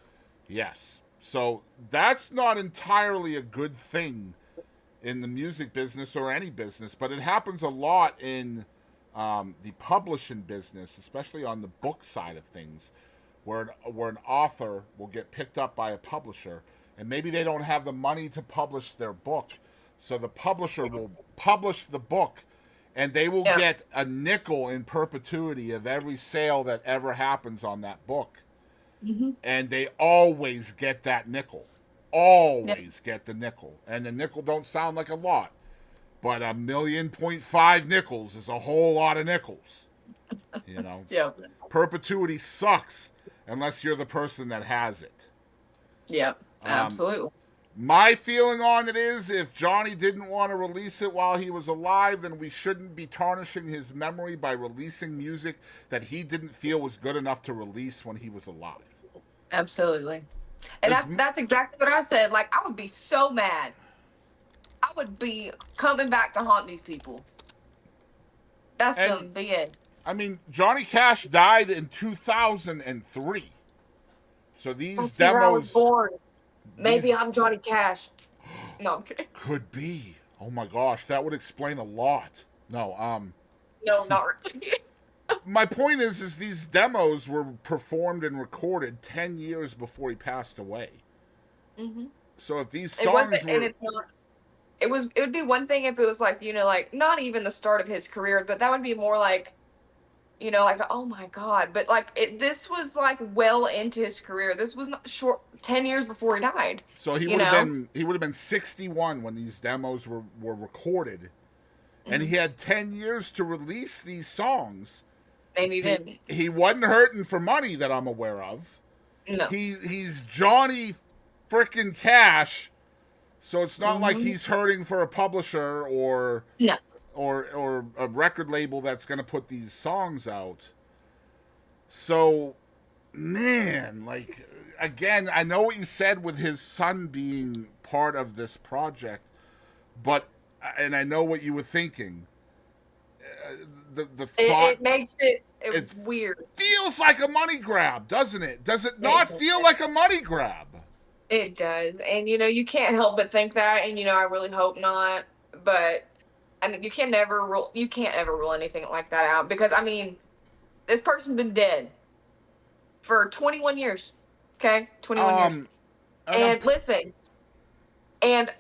Yes. So that's not entirely a good thing in the music business or any business, but it happens a lot in the publishing business, especially on the book side of things, where an author will get picked up by a publisher, and maybe they don't have the money to publish their book, so the publisher will publish the book, and they will get a nickel in perpetuity of every sale that ever happens on that book. Mm-hmm. And they always get that nickel. Always get the nickel. And the nickel don't sound like a lot, but 1.5 million nickels is a whole lot of nickels. You know? Perpetuity sucks unless you're the person that has it. Yep, absolutely. My feeling on it is if Johnny didn't want to release it while he was alive, then we shouldn't be tarnishing his memory by releasing music that he didn't feel was good enough to release when he was alive. Absolutely. And that's exactly what I said. Like, I would be so mad. I would be coming back to haunt these people. That's some BS. I mean, Johnny Cash died in 2003. So these demos... I was born. Maybe I'm Johnny Cash. No, I'm kidding. Could be. Oh my gosh, that would explain a lot. No, No, not really. My point is these demos were performed and recorded 10 years before he passed away. Mm-hmm. So if these songs it would be one thing if it was like, like not even the start of his career, but that would be more like, like, oh my God. But like this was like well into his career. This was not short 10 years before he died. So he would have been 61 when these demos were recorded. Mm-hmm. And he had 10 years to release these songs. And he didn't. He wasn't hurting for money that I'm aware of. No. He's Johnny frickin' Cash. So it's not like he's hurting for a publisher or a record label that's going to put these songs out. So man, like, again, I know what you said with his son being part of this project, but, and I know what you were thinking. The thought, It makes it it weird. feels like a money grab, doesn't it? Does it It not does. feel like a money grab? It does, and you can't help but think that, and I really hope not. But I mean, you can't ever rule anything like that out because I mean, this person's been dead for 21 years. Okay, 21 years. Um, and I'm And listen, and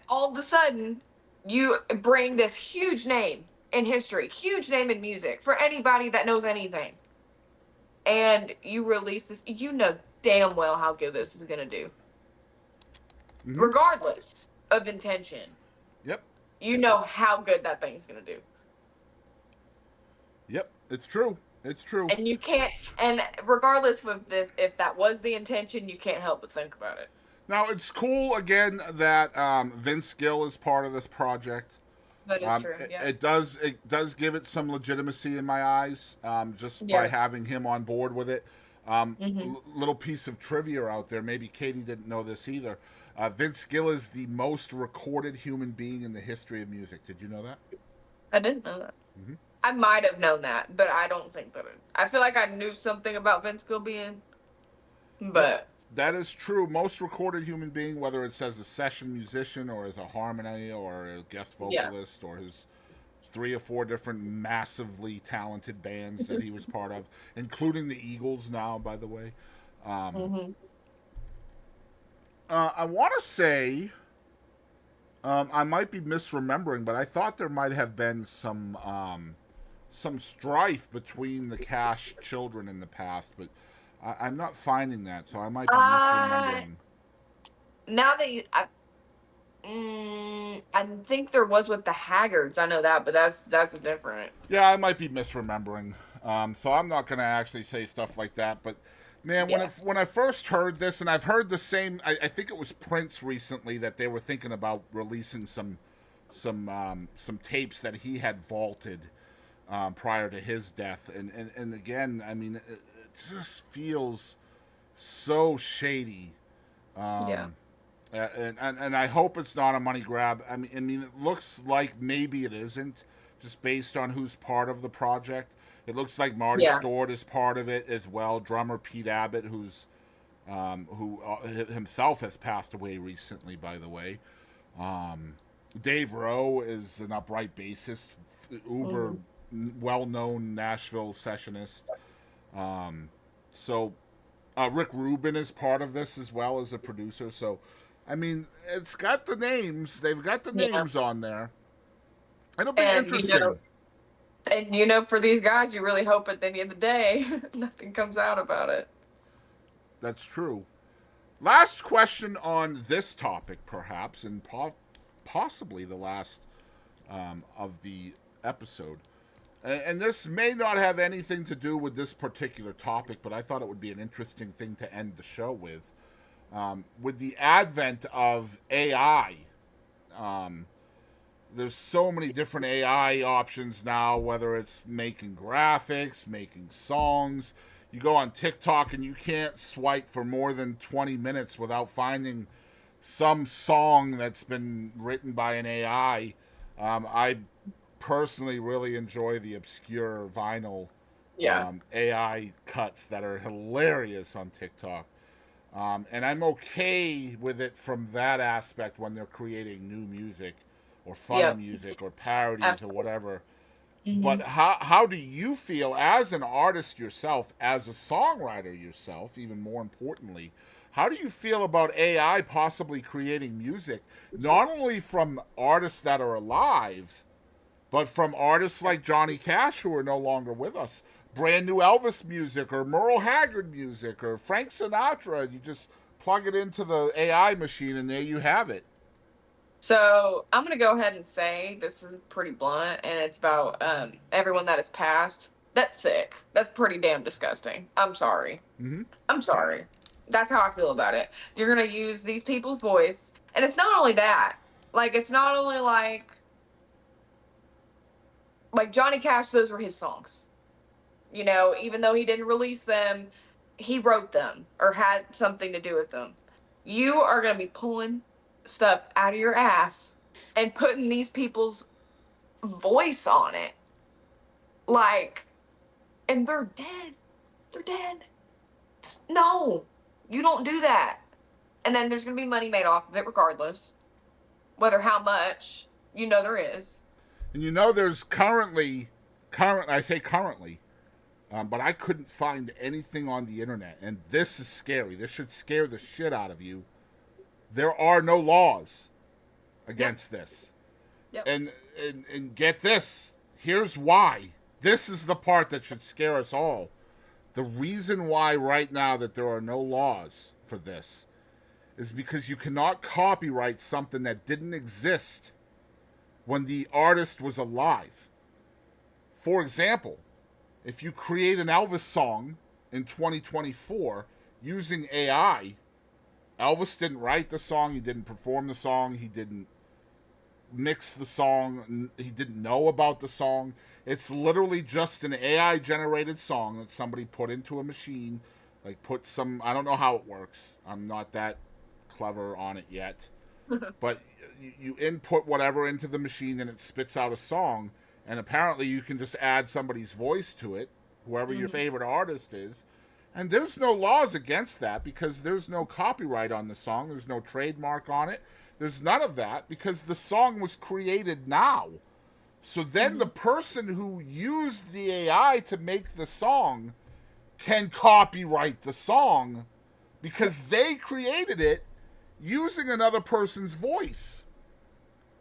all of a sudden, you bring this huge name in history, huge name in music for anybody that knows anything, and you release this. You know damn well how good this is gonna do, mhm. regardless of intention. Yep, You know how good that thing's gonna do. yep, it's true. It's true. And you can't, and regardless of this, if that was the intention, you can't help but think about it. Now it's cool again that Vince Gill is part of this project. That is true. It, Yeah. it does give it some legitimacy in my eyes, just by Yeah. having him on board with it. Hmm. Little piece of trivia out there. Maybe Katie didn't know this either. Vince Gill is the most recorded human being in the history of music. Did you know that? I didn't know that. Hmm. I might have known that, but I don't think that I feel like I knew something about Vince Gill being, Yep, but that is true. Most recorded human being, whether it's as a session musician or as a harmony or a guest yeah. vocalist or his 3 or 4 different massively talented bands that he was part of, including the Eagles now, by the way. Um, Hmm. I want to say, I might be misremembering, but I thought there might have been some strife between the Cash children in the past, but I'm not finding that, so I might be Uh, misremembering. now that I think there was with the Haggards. I know that, but that's different. Yeah, I might be misremembering. So I'm not going to actually say stuff like that. But man, Yeah. when I first heard this, and I've heard the same, I think it was Prince recently that they were thinking about releasing some tapes that he had vaulted prior to his death, and again, I mean, it just feels so shady. Yeah. Um, and I hope it's not a money grab. I mean, it looks like maybe it isn't, just based on who's part of the project. It looks like Marty Yeah. Stewart is part of it as well. Drummer Pete Abbott, who himself has passed away recently, by the way. Um, Dave Rowe is an upright bassist, uber Hmm. well-known Nashville sessionist. Um, so Rick Rubin is part of this as well as a producer. So, I mean, it's got the names. They've got the Yeah. names on there. It'll be And interesting. for these guys, you really hope at the end of the day nothing comes out about it. That's true. Last question on this topic, perhaps, and possibly the last of the episode. And this may not have anything to do with this particular topic, but I thought it would be an interesting thing to end the show with. With the advent of AI, um, there's so many different AI options now, whether it's making graphics, making songs. You go on TikTok and you can't swipe for more than 20 minutes without finding some song that's been written by an AI. I personally really enjoy the obscure vinyl Yeah. AI cuts that are hilarious on TikTok. And I'm okay with it from that aspect when they're creating new music or funny Yep. music or parodies or Absolutely. whatever. Hmm. But how do you feel as an artist yourself, as a songwriter yourself, even more importantly? How do you feel about AI possibly creating music, not only from artists that are alive, but from artists like Johnny Cash, who are no longer with us? Brand new Elvis music or Merle Haggard music or Frank Sinatra. You just plug it into the AI machine and there you have it. So I'm gonna go ahead and say this is pretty blunt, and it's about everyone that has passed. That's sick. That's pretty damn disgusting. I'm sorry. Mm-hmm. I'm sorry. That's how I feel about it. You're gonna use these people's voice, and it's not only that. Like it's not only like Johnny Cash. Those were his songs. even though he didn't release them, he wrote them or had something to do with them. You are going to be pulling stuff out of your ass and putting these people's voice on it. Like, and they're dead. They're dead. No, you don't do that. And then there's going to be money made off of it regardless. Whether how much, there is. And there's currently, I say currently, but I couldn't find anything on the internet. And this is scary. This should scare the shit out of you. There are no laws against this. Yep. And get this. Here's why. This is the part that should scare us all. The reason why right now that there are no laws for this is because you cannot copyright something that didn't exist when the artist was alive. For example, if you create an Elvis song in 2024 using AI, Elvis didn't write the song, he didn't perform the song, he didn't mix the song, he didn't know about the song. It's literally just an AI generated song that somebody put into a machine, like put some, I don't know how it works. I'm not that clever on it yet. But you input whatever into the machine and it spits out a song, and apparently you can just add somebody's voice to it, whoever your favorite artist is. And there's no laws against that because there's no copyright on the song, there's no trademark on it. There's none of that because the song was created now. So then the person who used the AI to make the song can copyright the song because they created it using another person's voice.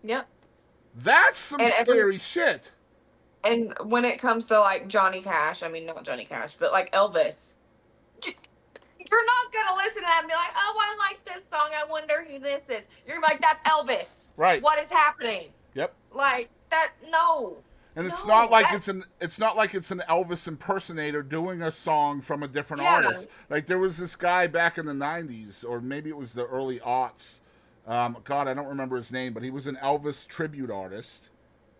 Yep. That's some scary shit. And when it comes to like Johnny Cash, I mean, not Johnny Cash, but like Elvis, you're not going to listen to that and be like, oh, I like this song. I wonder who this is. You're like, that's Elvis. Right. What is happening? Yep. Like that. No. And it's not like it's an Elvis impersonator doing a song from a different artist. Like there was this guy back in the 90s, or maybe it was the early aughts. God, I don't remember his name, but he was an Elvis tribute artist,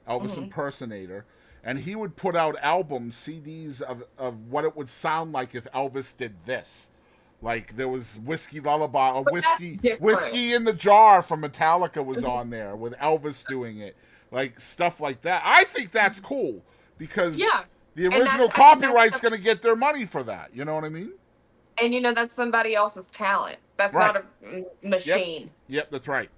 Elvis impersonator. And he would put out albums, CDs of what it would sound like if Elvis did this. Like there was Whiskey Lullaby, or Whiskey in the Jar from Metallica was on there with Elvis doing it. Like stuff like that. I think that's cool because the original copyright's going to get their money for that. You know what I mean? And that's somebody else's talent. That's not a machine. Yep, that's right.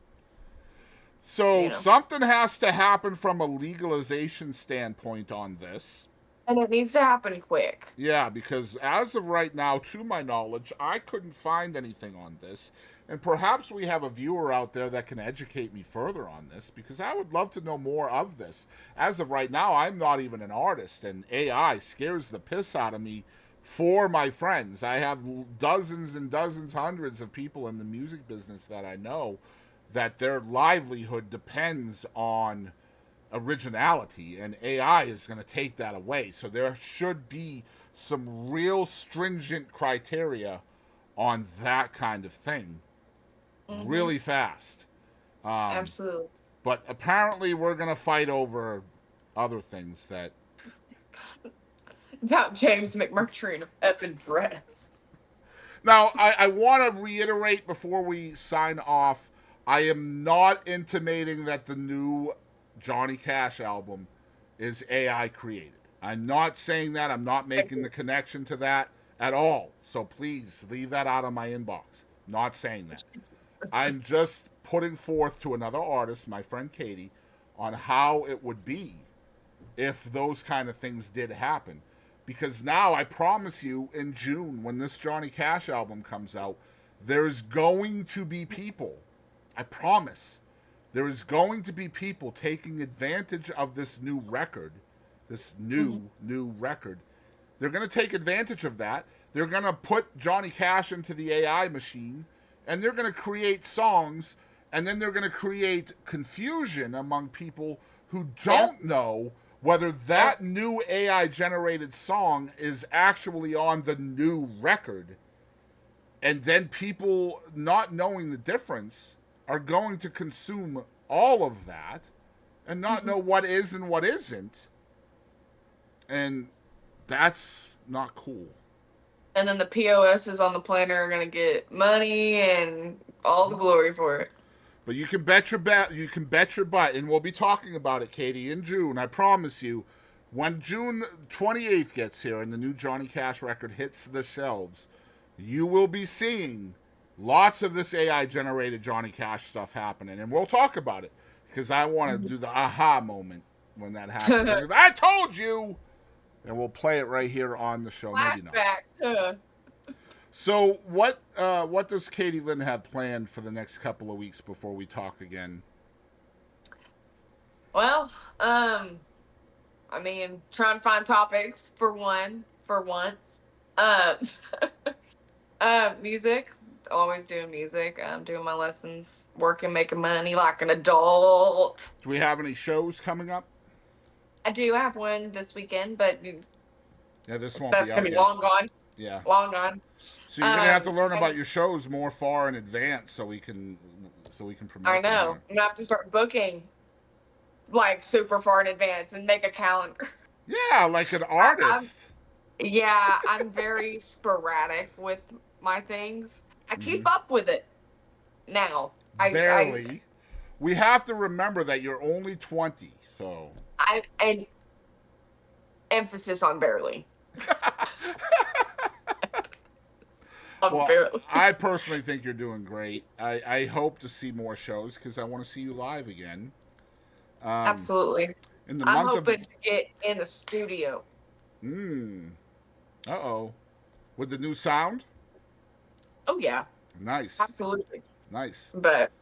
So something has to happen from a legalization standpoint on this. And it needs to happen quick. Yeah, because as of right now, to my knowledge, I couldn't find anything on this. And perhaps we have a viewer out there that can educate me further on this, because I would love to know more of this. As of right now, I'm not even an artist, and AI scares the piss out of me for my friends. I have dozens and dozens, hundreds of people in the music business that I know that their livelihood depends on originality, and AI is going to take that away. So there should be some real stringent criteria on that kind of thing really fast. Absolutely. But apparently we're going to fight over other things that... About James McMurtry in a effing dress. Now, I want to reiterate before we sign off, I am not intimating that the new Johnny Cash album is AI created. I'm not saying that. I'm not making the connection to that at all. So please leave that out of my inbox. Not saying that. I'm just putting forth to another artist, my friend Kadie, on how it would be if those kind of things did happen. Because now, I promise you, in June, when this Johnny Cash album comes out, there's going to be people, I promise, there is going to be people taking advantage of this new record, this new record. They're going to take advantage of that. They're going to put Johnny Cash into the AI machine, and they're going to create songs, and then they're going to create confusion among people who don't know whether that new AI-generated song is actually on the new record. And then people, not knowing the difference, are going to consume all of that and not know what is and what isn't. And That's not cool. And then the POSs on the planner are gonna get money and all the glory for it. But you can bet your butt, and we'll be talking about it, Kadie, in June. I promise you. When June 28th gets here and the new Johnny Cash record hits the shelves, you will be seeing lots of this AI-generated Johnny Cash stuff happening. And we'll talk about it because I want to do the aha moment when that happens. I told you! And we'll play it right here on the show. Flashback. Maybe not. So what does Kadie Lynn have planned for the next couple of weeks before we talk again? Well, I mean, trying to find topics for once. Music. Always doing music. Doing my lessons, working, making money like an adult. Do we have any shows coming up? I do have one this weekend, but this won't that's be out gonna be yet. long gone. Yeah. Long gone. So you're gonna have to learn about your shows more far in advance so we can promote. I know. I'm gonna have to start booking like super far in advance and make a calendar. Yeah, like an artist. I'm very sporadic with my things. I keep up with it now. Barely. We have to remember that you're only 20, so. And emphasis on barely. Well, I personally think you're doing great. I hope to see more shows because I want to see you live again. Absolutely. I'm hoping to get in the studio. Uh-oh. With the new sound? Oh, yeah. Nice. Absolutely. Nice. But.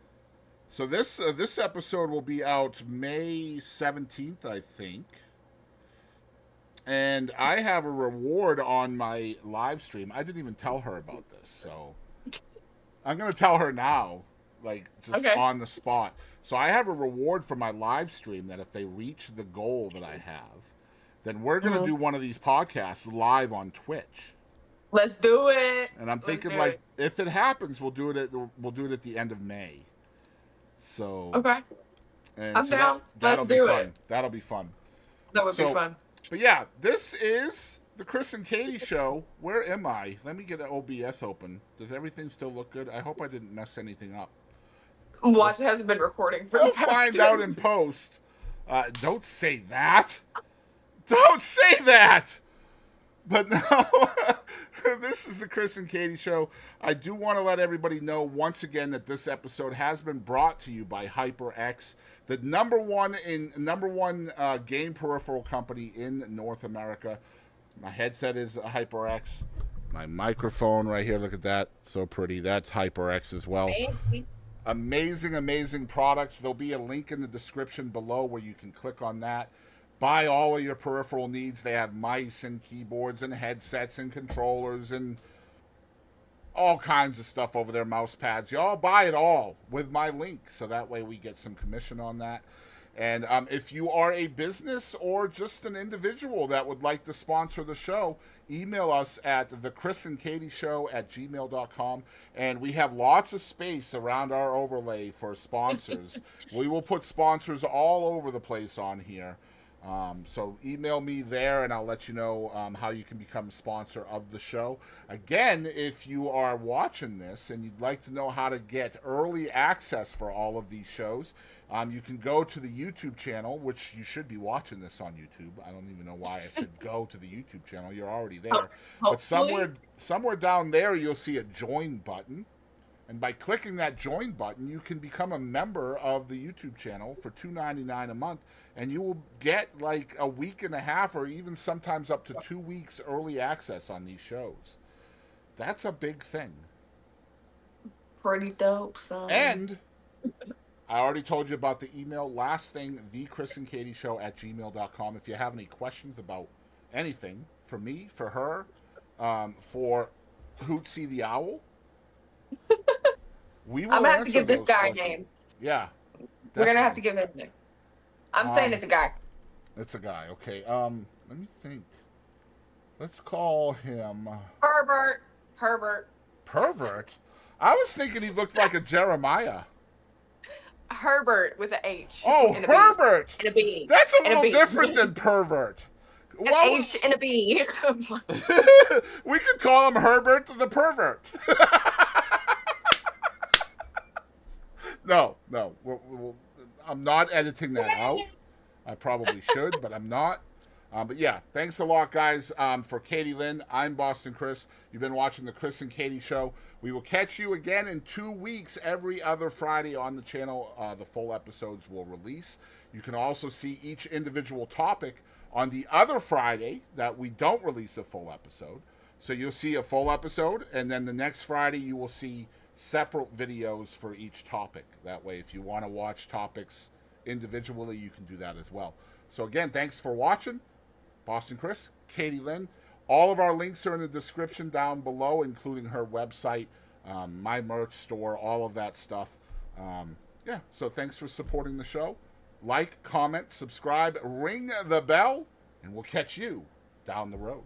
So this episode will be out May 17th, I think. And I have a reward on my live stream. I didn't even tell her about this, so I'm going to tell her now, like just on the spot. So I have a reward for my live stream that if they reach the goal that I have, then we're going to do one of these podcasts live on Twitch. Let's do it. And I'm thinking if it happens, we'll do it at the end of May. So and I'm down. Let's do it. That'll be fun. That would be fun. But yeah, this is the Chris and Kadie Show. Where am I? Let me get an OBS open. Does everything still look good? I hope I didn't mess anything up. Watch, it hasn't been recording for We'll find out in post. Don't say that. Don't say that. But no, this is the Chris and Kadie Show. I do want to let everybody know once again that this episode has been brought to you by HyperX, the number one game peripheral company in North America. My headset is HyperX. My microphone right here, look at that, so pretty. That's HyperX as well. Amazing, amazing products. There'll be a link in the description below where you can click on that. Buy all of your peripheral needs. They have mice and keyboards and headsets and controllers and all kinds of stuff over there, mouse pads. Y'all buy it all with my link, so that way we get some commission on that. And if you are a business or just an individual that would like to sponsor the show, email us at thechrisandkadieshow@gmail.com. And we have lots of space around our overlay for sponsors. We will put sponsors all over the place on here. So email me there and I'll let you know how you can become a sponsor of the show. Again, if you are watching this and you'd like to know how to get early access for all of these shows, you can go to the YouTube channel, which you should be watching this on YouTube. I don't even know why I said go to the YouTube channel. You're already there. But somewhere down there you'll see a join button. And by clicking that join button, you can become a member of the YouTube channel for $2.99 a month, and you will get like a week and a half or even sometimes up to 2 weeks early access on these shows. That's a big thing. Pretty dope, son. And I already told you about the email. Last thing, thechrisandkadieshow@gmail.com. If you have any questions about anything, for me, for her, for Hootsy the Owl, we will. I'm gonna have to give this guy a name. Yeah, definitely. We're gonna have to give him a name. I'm saying it's a guy. It's a guy. Okay. Let me think. Let's call him Herbert. Pervert. I was thinking he looked like a Jeremiah. Herbert with an H. Oh, Herbert. And a B. That's a little different than pervert. An Well, H and a B. we could call him Herbert the pervert. No, I'm not editing that out. I probably should, but I'm not. But yeah, thanks a lot, guys. For Katie Lynn, I'm Boston Chris. You've been watching the Chris and Katie Show. We will catch you again in 2 weeks, every other Friday on the channel. The full episodes will release. You can also see each individual topic on the other Friday that we don't release a full episode. So you'll see a full episode, and then the next Friday you will see separate videos for each topic. That way, if you want to watch topics individually, you can do that as well. So again, thanks for watching. Boston Chris, Katie Lynn. All of our links are in the description down below, including her website, my merch store, all of that stuff. Yeah, so thanks for supporting the show. Like, comment, subscribe, ring the bell, and we'll catch you down the road.